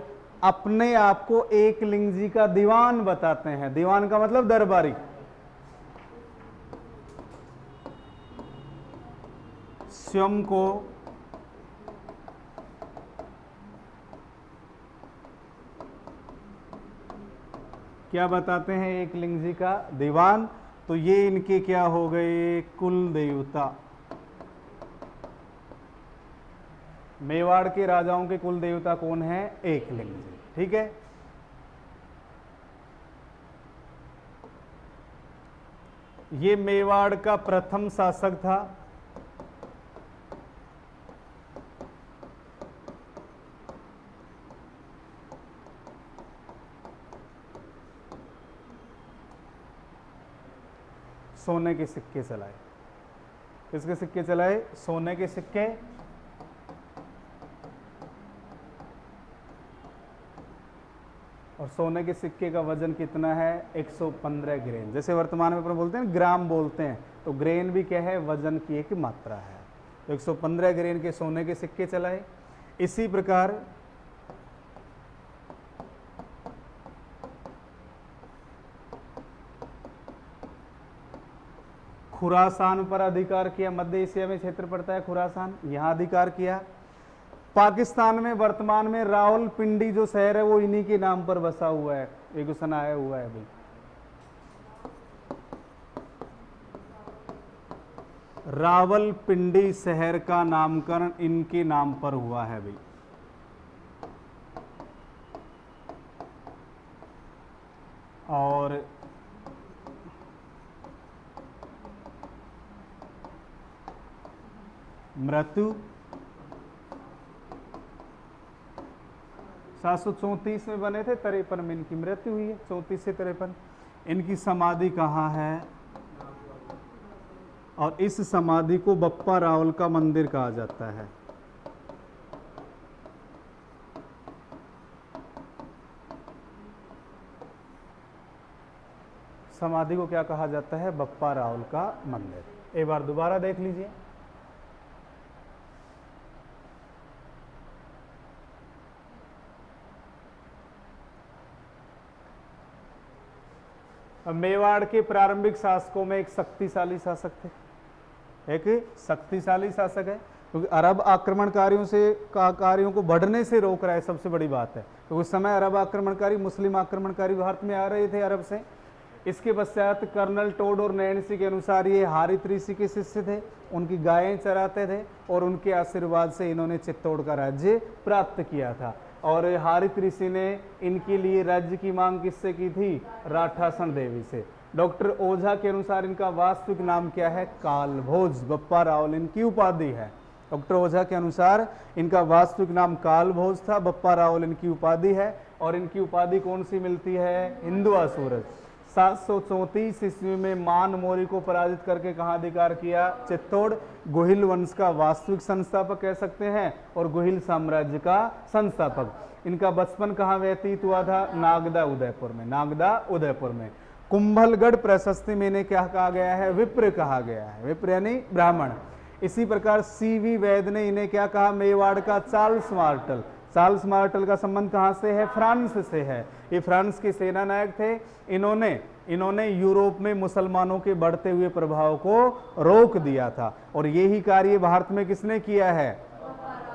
Speaker 1: अपने आप को एकलिंग जी का दीवान बताते हैं। दीवान का मतलब दरबारी। स्वयं को क्या बताते हैं? एकलिंग जी का दीवान। तो ये इनके क्या हो गए? कुल देवता। मेवाड़ के राजाओं के कुल देवता कौन है? एकलिंग जी। ठीक है। ये मेवाड़ का प्रथम शासक था। सोने के सिक्के चलाए। किसके सिक्के चलाए? सोने के सिक्के। और सोने के सिक्के का वजन कितना है? 115 ग्रेन। जैसे वर्तमान में अपन बोलते हैं ग्राम बोलते हैं, तो ग्रेन भी क्या है? वजन की एक मात्रा है। तो 115 ग्रेन के सोने के सिक्के चलाए। इसी प्रकार खुरासान पर अधिकार किया। मध्य एशिया में क्षेत्र पड़ता है खुरासान, यहां अधिकार किया। पाकिस्तान में वर्तमान में रावलपिंडी जो शहर है वो इन्हीं के नाम पर बसा हुआ है। एक क्वेश्चन आया हुआ है भाई। रावलपिंडी शहर का नामकरण इनके नाम पर हुआ है भाई। और मृत्यु 734 में बने थे, 53 में इनकी मृत्यु हुई है। 34 से 53। इनकी समाधि कहाँ है? और इस समाधि को बप्पा रावल का मंदिर कहा जाता है। समाधि को क्या कहा जाता है? बप्पा रावल का मंदिर। एक बार दोबारा देख लीजिए। मेवाड़ के प्रारंभिक शासकों में एक शक्तिशाली शासक थे। एक शक्तिशाली शासक है, क्योंकि अरब आक्रमणकारियों से कार्यों को बढ़ने से रोक रहा है, सबसे बड़ी बात है। तो उस समय अरब आक्रमणकारी, मुस्लिम आक्रमणकारी भारत में आ रहे थे अरब से। इसके पश्चात कर्नल टोड और नैन्सी के अनुसार ये हारित ऋषि के शिष्य थे। उनकी गायें चराते थे और उनके आशीर्वाद से इन्होंने चित्तौड़ का राज्य प्राप्त किया था। और हारित ऋषि ने इनके लिए राज्य की मांग किससे की थी? राठासन देवी से। डॉक्टर ओझा के अनुसार इनका वास्तविक नाम क्या है? कालभोज। बप्पा रावल इनकी उपाधि है। डॉक्टर ओझा के अनुसार इनका वास्तविक नाम कालभोज था, बप्पा रावल इनकी उपाधि है। और इनकी उपाधि कौन सी मिलती है? हिंदुआ सूरज। 734 ईस्वी में मान मौर्य को पराजित करके कहाँ अधिकार किया? चित्तौड़। गोहिल वंश का वास्तविक संस्थापक कह सकते हैं और गोहिल साम्राज्य का संस्थापक। इनका बचपन कहाँ व्यतीत हुआ था? नागदा उदयपुर में। नागदा उदयपुर में। कुंभलगढ़ प्रशस्ति में इन्हें क्या कहा गया है? विप्र कहा गया है। विप्र यानी ब्राह्मण। इसी प्रकार सीवी वैद ने इन्हें क्या कहा, मेवाड़ का चार्ल्स मार्टल। चार्ल्स मार्टल का संबंध कहां से है, फ्रांस से है। ये फ्रांस के सेना नायक थे। इन्होंने यूरोप में मुसलमानों के बढ़ते हुए प्रभाव को रोक दिया था, और यही कार्य भारत में किसने किया है,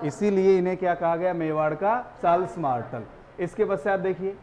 Speaker 1: इसीलिए इन्हें क्या कहा गया, मेवाड़ का चार्ल्स मार्टल। इसके पश्चात देखिए,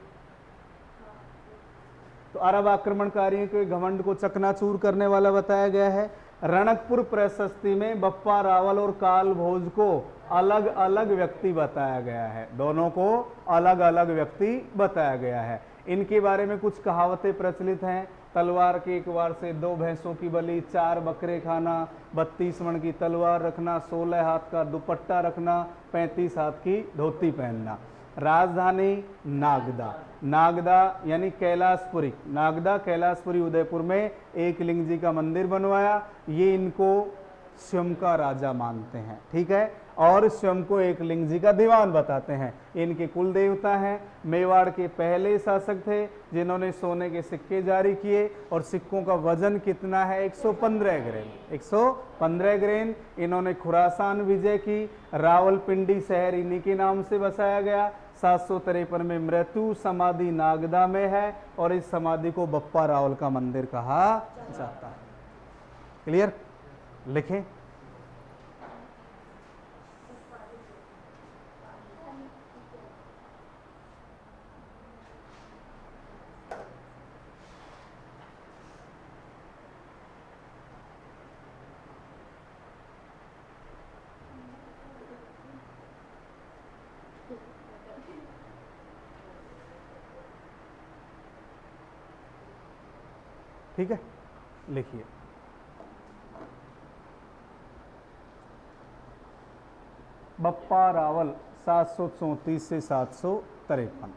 Speaker 1: तो अरब आक्रमणकारियों के घमंड को चकनाचूर करने वाला बताया गया है। रणकपुर प्रशस्ति में बप्पा रावल और काल भोज को अलग अलग व्यक्ति बताया गया है, दोनों को अलग अलग व्यक्ति बताया गया है। इनके बारे में कुछ कहावतें प्रचलित हैं। तलवार के एक वार से 2 भैंसों की बलि, 4 बकरे खाना, 32 मण की तलवार रखना, 16 हाथ का दुपट्टा रखना, 35 हाथ की धोती पहनना। राजधानी नागदा, नागदा यानी कैलाशपुरी, नागदा कैलाशपुरी उदयपुर में एक लिंग जी का मंदिर बनवाया। ये इनको स्वयं का राजा मानते हैं, ठीक है, और स्वयं को एक लिंग जी का दीवान बताते हैं। इनके कुल देवता हैं। मेवाड़ के पहले शासक थे जिन्होंने सोने के सिक्के जारी किए, और सिक्कों का वजन कितना है, 115 ग्रेन, 115 ग्रेन। इन्होंने खुरासान विजय की। रावलपिंडी शहर इन्हीं के नाम से बसाया गया। 753 में मृत्यु समाधि नागदा में है, और इस समाधि को बप्पा रावल का मंदिर कहा जाता है। क्लियर, लिखें। ठीक है, लिखिए। बप्पा रावल 734 से 753।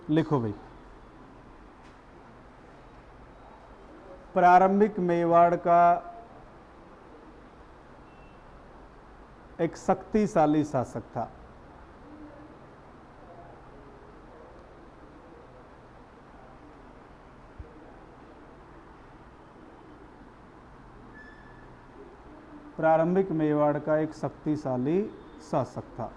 Speaker 1: लिखो भाई। प्रारंभिक मेवाड़ का एक शक्तिशाली शासक था। प्रारंभिक मेवाड़ का एक शक्तिशाली शासक था।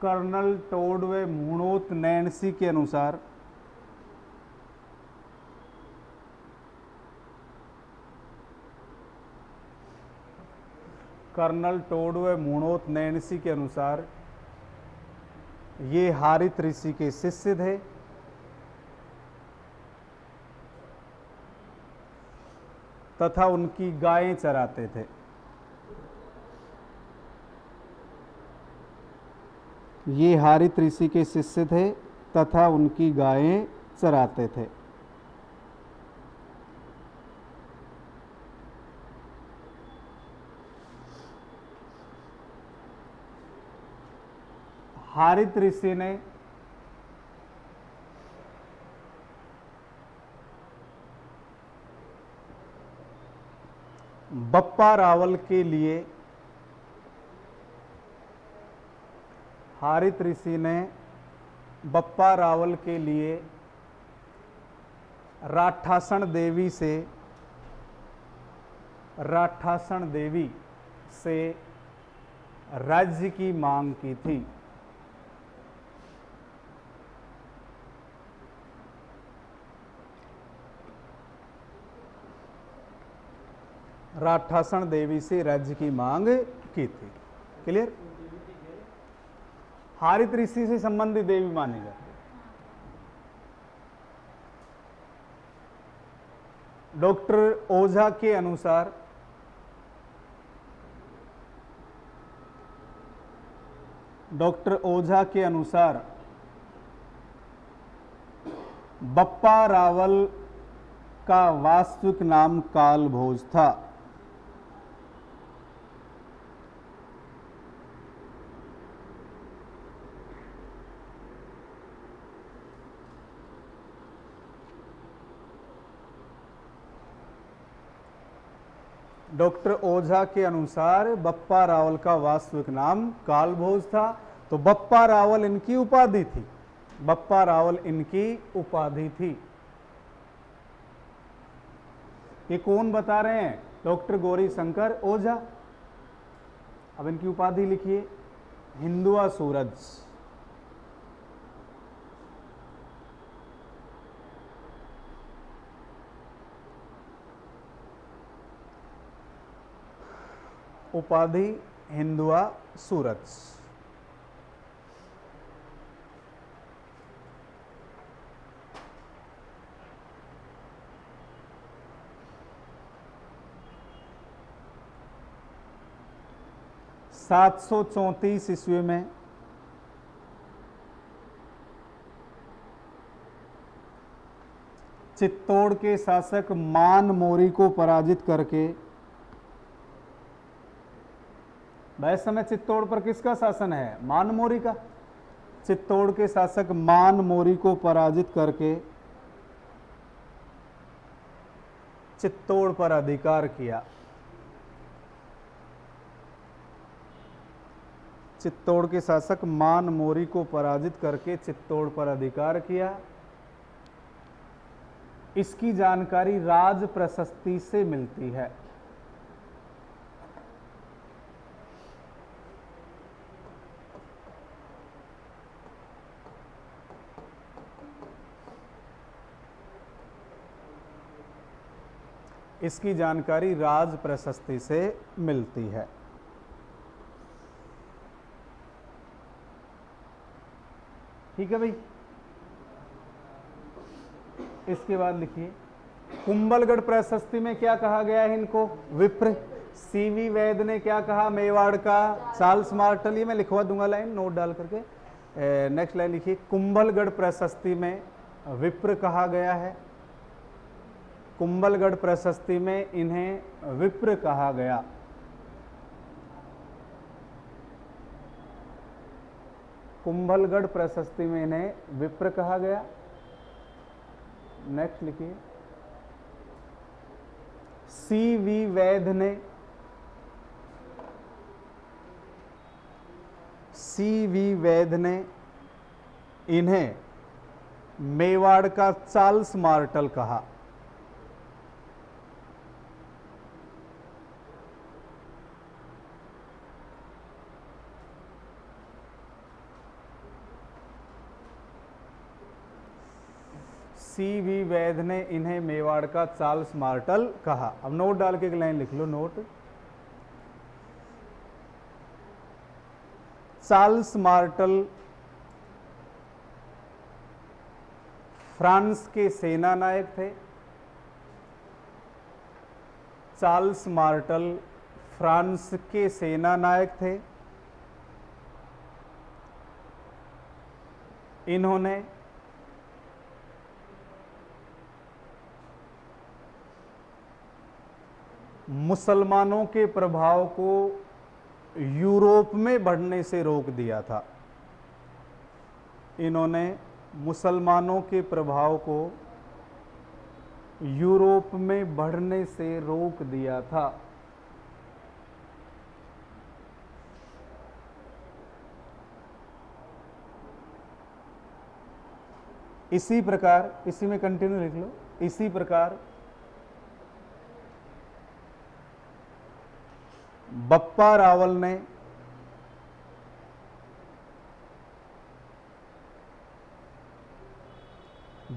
Speaker 1: कर्नल टोडवे मुणोत नैन्सी के अनुसार कर्नल टोडवे मुणोत नैन्सी के अनुसार ये हारित ऋषि के शिष्य थे। तथा उनकी गायें चराते थे। ये हारित ऋषि के शिष्य थे तथा उनकी गायें चराते थे। हारित ऋषि ने बप्पा रावल के लिए हारित ऋषि ने बप्पा रावल के लिए राठासन देवी से राज्य की मांग की थी। राठासन देवी से राज्य की मांग की थी। क्लियर? हारित ऋषि से संबंधित देवी मानी जाती है। डॉक्टर ओझा के अनुसार बप्पा रावल का वास्तविक नाम काल भोज था। डॉक्टर ओझा के अनुसार बप्पा रावल का वास्तविक नाम कालभोज था। तो बप्पा रावल इनकी उपाधि थी, बप्पा रावल इनकी उपाधि थी। ये कौन बता रहे हैं? डॉक्टर गौरी शंकर ओझा। अब इनकी उपाधि लिखिए, हिंदुआ सूरज। उपाधि हिंदुआ सूरज। सात सौ 34 ईस्वी में चित्तौड़ के शासक मान मोरी को पराजित करके, वह समय चित्तौड़ पर किसका शासन है? मान मोरी का। चित्तौड़ के शासक मान मोरी को पराजित करके चित्तौड़ पर अधिकार किया। चित्तौड़ के शासक मान मोरी को पराजित करके चित्तौड़ पर अधिकार किया। इसकी जानकारी राज प्रशस्ति से मिलती है। इसकी जानकारी राज प्रशस्ति से मिलती है। ठीक है भाई। इसके बाद लिखिए, कुंभलगढ़ प्रशस्ति में क्या कहा गया है इनको? विप्र। सीवी वैद ने क्या कहा? मेवाड़ का चार्ल्स मार्टल। ये मैं लिखवा दूंगा लाइन नोट डाल करके। नेक्स्ट लाइन लिखिए, कुंभलगढ़ प्रशस्ति में विप्र कहा गया है। कुंभलगढ़ प्रशस्ति में इन्हें विप्र कहा गया। कुंभलगढ़ प्रशस्ति में इन्हें विप्र कहा गया। नेक्स्ट लिखिए, सीवी वैद ने, सीवी वैद ने इन्हें मेवाड़ का चार्ल्स मार्टल कहा। सीवी वैद ने इन्हें मेवाड़ का चार्ल्स मार्टल कहा। अब नोट डाल के एक लाइन लिख लो, नोट। चार्ल्स मार्टल फ्रांस के सेना नायक थे। चार्ल्स मार्टल फ्रांस के सेना नायक थे। इन्होंने मुसलमानों के प्रभाव को यूरोप में बढ़ने से रोक दिया था। इन्होंने मुसलमानों के प्रभाव को यूरोप में बढ़ने से रोक दिया था। इसी प्रकार, इसी में कंटिन्यू लिख लो, इसी प्रकार बप्पा रावल ने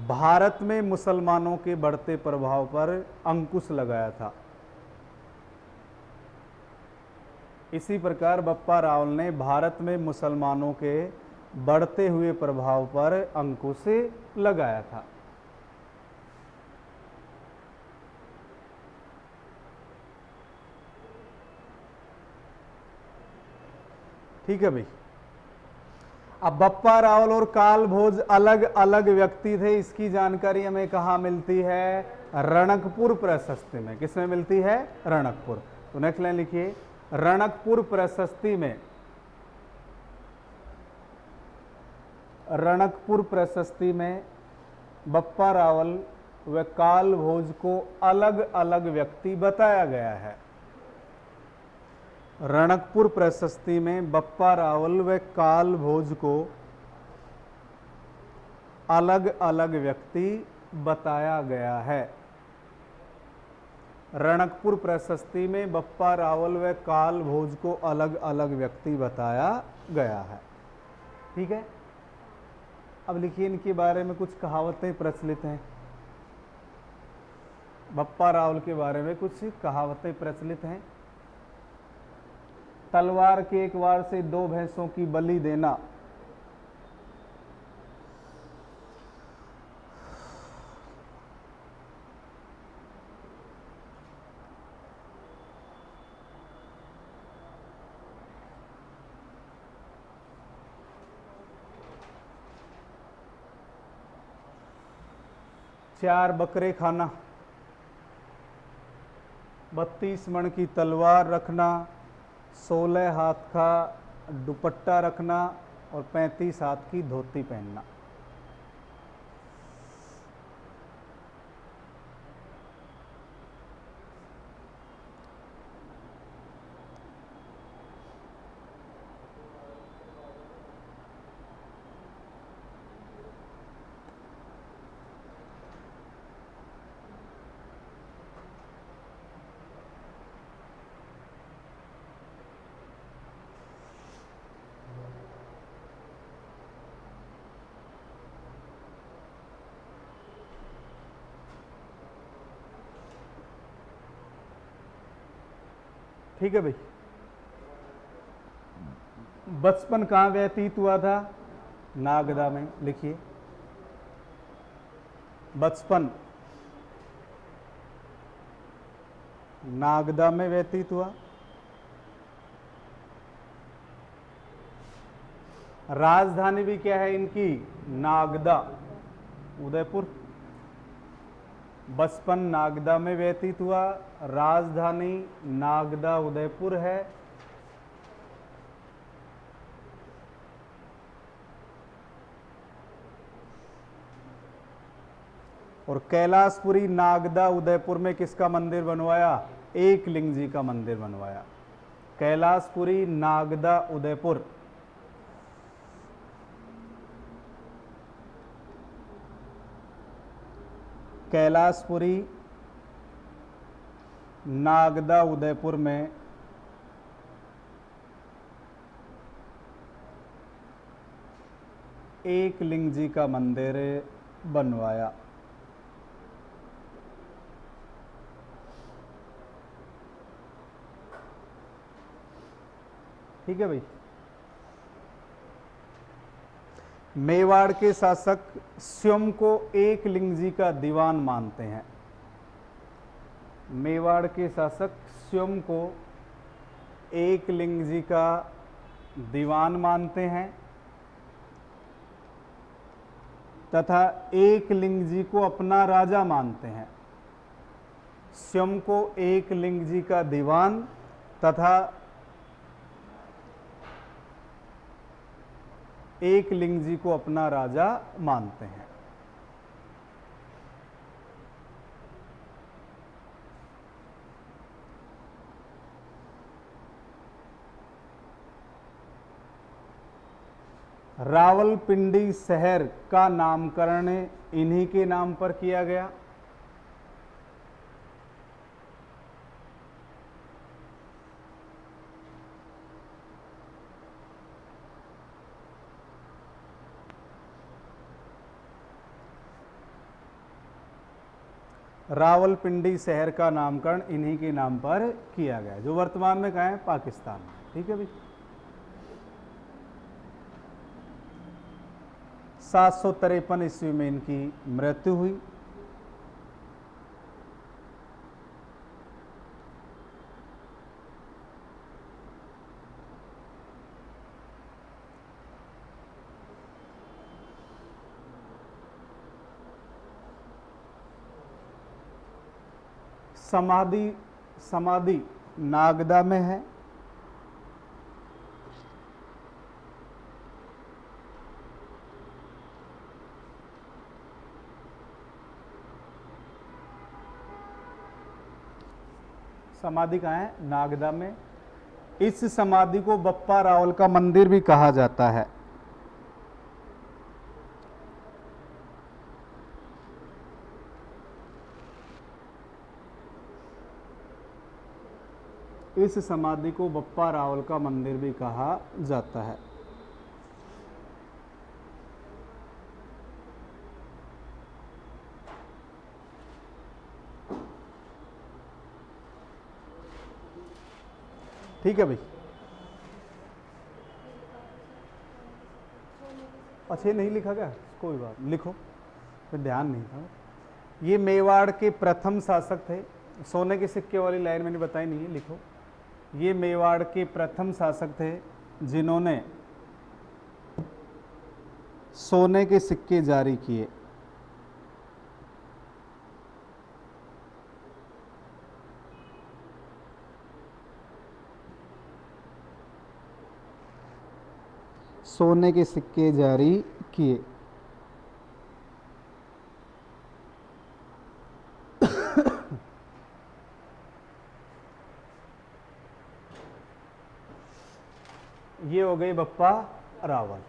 Speaker 1: भारत में मुसलमानों के बढ़ते प्रभाव पर अंकुश लगाया था। इसी प्रकार बप्पा रावल ने भारत में मुसलमानों के बढ़ते हुए प्रभाव पर अंकुश लगाया था। ठीक है भाई। अब बप्पा रावल और काल भोज अलग अलग व्यक्ति थे। इसकी जानकारी हमें कहाँ मिलती है? रणकपुर प्रशस्ति में। किसमें मिलती है? रणकपुर। तो नेक्स्ट लाइन लिखिए, रणकपुर प्रशस्ति में, रणकपुर प्रशस्ति में बप्पा रावल व काल भोज को अलग अलग व्यक्ति बताया गया है। रणकपुर प्रशस्ति में बप्पा रावल व काल भोज को अलग अलग व्यक्ति बताया गया है। रणकपुर प्रशस्ति में बप्पा रावल व काल भोज को अलग अलग व्यक्ति बताया गया है। ठीक है, अब लिखिए इनके बारे में कुछ कहावतें प्रचलित हैं। बप्पा रावल के बारे में कुछ कहावतें प्रचलित हैं। तलवार के एक वार से 2 भैंसों की बलि देना, चार बकरे खाना, 32 मण की तलवार रखना, 16 हाथ का दुपट्टा रखना और 35 हाथ की धोती पहनना। ठीक है भाई, बचपन कहाँ व्यतीत हुआ था? नागदा में। लिखिए, बचपन नागदा में व्यतीत हुआ। राजधानी भी क्या है इनकी? नागदा, उदयपुर। बचपन नागदा में व्यतीत हुआ, राजधानी नागदा उदयपुर है। और कैलाशपुरी नागदा उदयपुर में किसका मंदिर बनवाया? एकलिंग जी का मंदिर बनवाया। कैलाशपुरी नागदा उदयपुर, कैलाशपुरी नागदा उदयपुर में एकलिंग जी का मंदिर बनवाया। ठीक है भाई, मेवाड़ के शासक स्वयं को एकलिंग जी का दीवान मानते हैं। मेवाड़ के शासक स्वयं को एकलिंग जी का दीवान मानते हैं तथा एकलिंग जी को अपना राजा मानते हैं। स्वयं को एकलिंग जी का दीवान तथा एकलिंग जी को अपना राजा मानते हैं। रावलपिंडी शहर का नामकरण इन्हीं के नाम पर किया गया। रावलपिंडी शहर का नामकरण इन्हीं के नाम पर किया गया, जो वर्तमान में कहाँ है? पाकिस्तान में। ठीक है भाई, 753 ईस्वी में इनकी मृत्यु हुई। समाधि नागदा में है। समाधि कहाँ है? नागदा में। इस समाधि को बप्पा रावल का मंदिर भी कहा जाता है। इस समाधि को बप्पा रावल का मंदिर भी कहा जाता है। ठीक है भाई। अच्छा ये नहीं लिखा क्या? कोई बात लिखो, फिर ध्यान नहीं था। ये मेवाड़ के प्रथम शासक थे। सोने के सिक्के वाली लाइन मैंने बताई नहीं है, लिखो। ये मेवाड़ के प्रथम शासक थे जिन्होंने सोने के सिक्के जारी किए। सोने के सिक्के जारी किए। ये हो गई बप्पा रावल।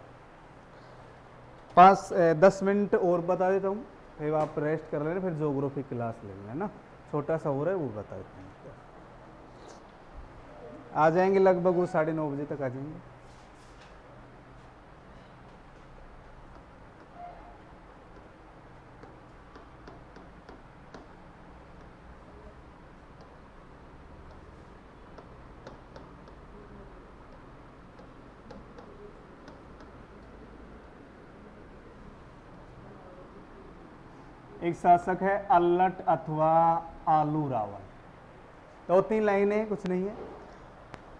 Speaker 1: 10 मिनट और बता देता हूँ, फिर आप रेस्ट कर लेना, फिर ज्योग्राफी क्लास ले लेना ना। छोटा सा हो रहा है वो बता देते हैं। आ जाएंगे लगभग वो 9:30 बजे तक आ जाएंगे। एक शासक है अल्लट अथवा आलू रावल। तो 3 लाइनें, कुछ नहीं है।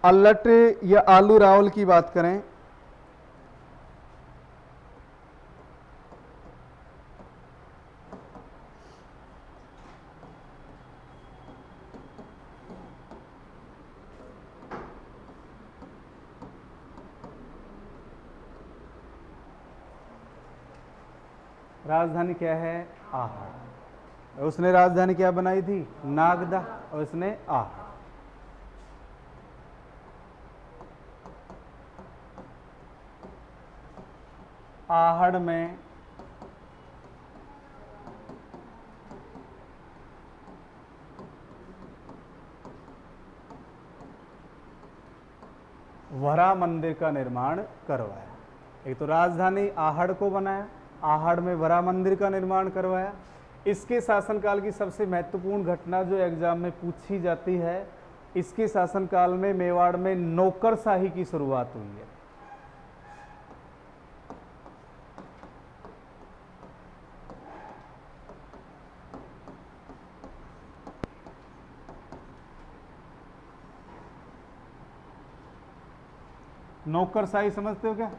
Speaker 1: अल्लट या आलू रावल की बात करें राजधानी क्या है? आहड़। उसने राजधानी क्या बनाई थी? नागदा। और इसने आहड़। आहड़ में वरा मंदिर का निर्माण करवाया। एक तो राजधानी आहड़ को बनाया, आहड़ में वरा मंदिर का निर्माण करवाया। इसके शासनकाल की सबसे महत्वपूर्ण घटना जो एग्जाम में पूछी जाती है, इसके शासनकाल में मेवाड़ में नौकरशाही की शुरुआत हुई है। नौकरशाही समझते हो क्या?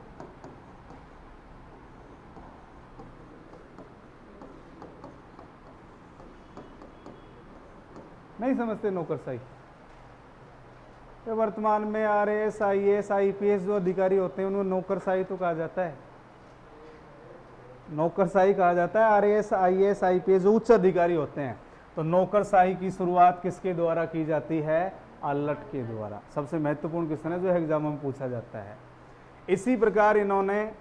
Speaker 1: नहीं समझते नौकरशाही? वर्तमान में आरएएस, आईएएस, आईपीएस जो अधिकारी होते हैं उन्हें नौकरशाही तो कहा जाता है। नौकरशाही कहा जाता है आरएएस, आईएएस, आईपीएस जो उच्च अधिकारी होते हैं। तो नौकरशाही की शुरुआत किसके द्वारा की जाती है? अल्लट के द्वारा। सबसे महत्वपूर्ण क्वेश्चन है जो एग्जाम में पूछा जाता है। इसी प्रकार इन्होंने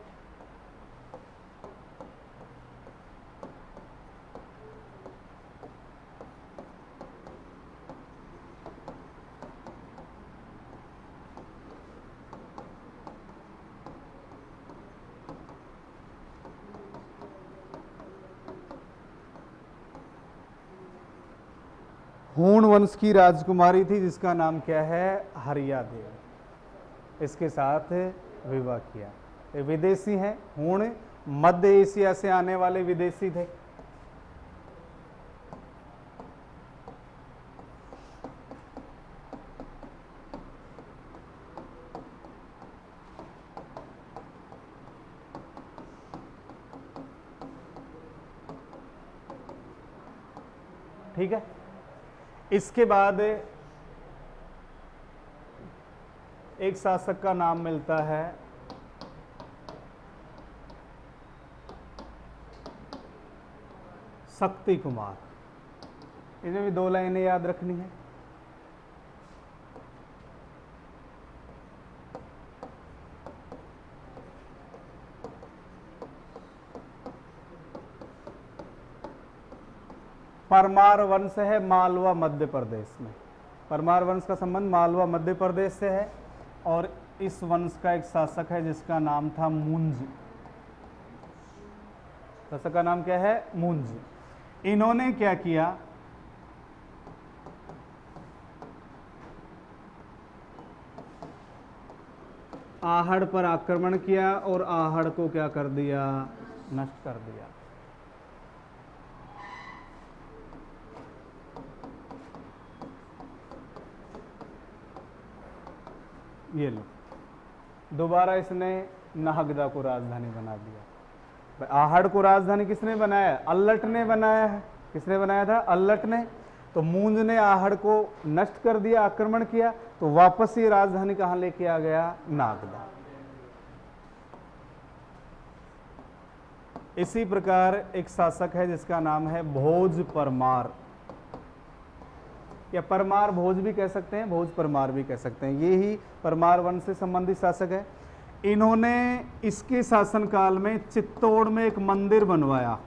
Speaker 1: हूण वंश की राजकुमारी थी जिसका नाम क्या है? हरियादेव। इसके साथ विवाह किया। ये विदेशी हैं। हूण मध्य एशिया से आने वाले विदेशी थे। ठीक है। इसके बाद एक शासक का नाम मिलता है शक्ति कुमार। इसमें भी 2 लाइनें याद रखनी है। परमार वंश है मालवा मध्य प्रदेश में। परमार वंश का संबंध मालवा मध्य प्रदेश से है और इस वंश का एक शासक है जिसका नाम था मुंज। शासक का नाम क्या है? मुंज। इन्होंने क्या किया, आहड़ पर आक्रमण किया और आहड़ को क्या कर दिया? नष्ट कर दिया। ये लो, दोबारा इसने नाहगदा को राजधानी बना दिया। आहड़ को राजधानी किसने बनाया? अल्लट ने बनाया है। किसने बनाया था? अल्लट ने। तो मूंज ने आहड़ को नष्ट कर दिया, आक्रमण किया, तो वापस ये राजधानी कहां लेके आ गया? नागदा। इसी प्रकार एक शासक है जिसका नाम है भोज परमार, या परमार भोज भी कह सकते हैं, भोज परमार भी कह सकते हैं। ये ही परमार वंश से संबंधित शासक है। इन्होंने इसके शासनकाल में चित्तौड़ में एक मंदिर बनवाया।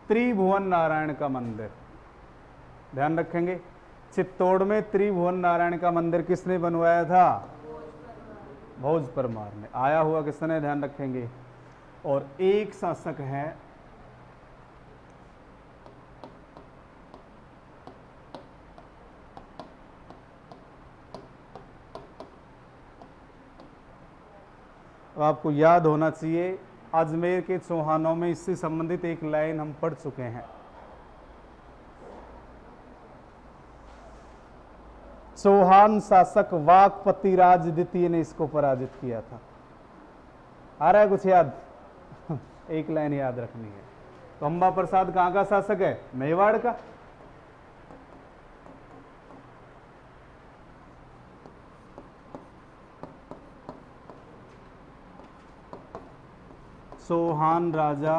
Speaker 1: त्रिभुवन नारायण का मंदिर, ध्यान रखेंगे। चित्तौड़ में त्रिभुवन नारायण का मंदिर किसने बनवाया था? भोज परमार ने। आया हुआ किसने? ध्यान रखेंगे। और एक शासक है तो आपको याद होना चाहिए, अजमेर के चौहानों में इससे संबंधित एक लाइन हम पढ़ चुके हैं। चौहान शासक वाकपतिराज द्वितीय ने इसको पराजित किया था। आ रहा है कुछ याद? एक लाइन याद रखनी है। तो अंबा प्रसाद कहां का शासक है? मेवाड़ का। चौहान राजा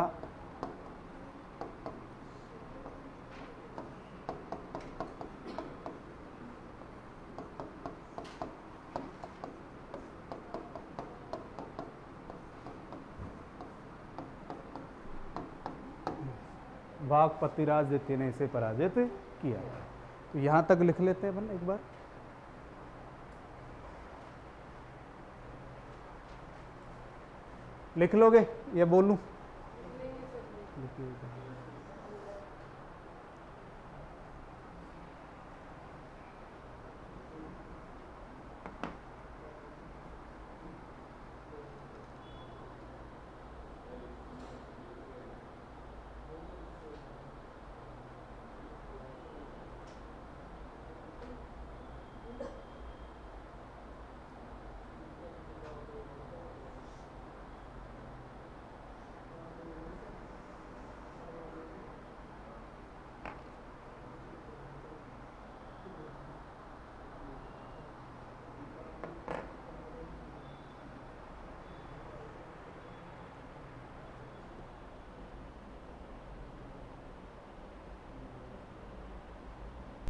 Speaker 1: वाकपतिराज द्वितीय ने इसे पराजित किया। तो यहां तक लिख लेते हैं अपन एक बार। लिख लोगे या बोलूं?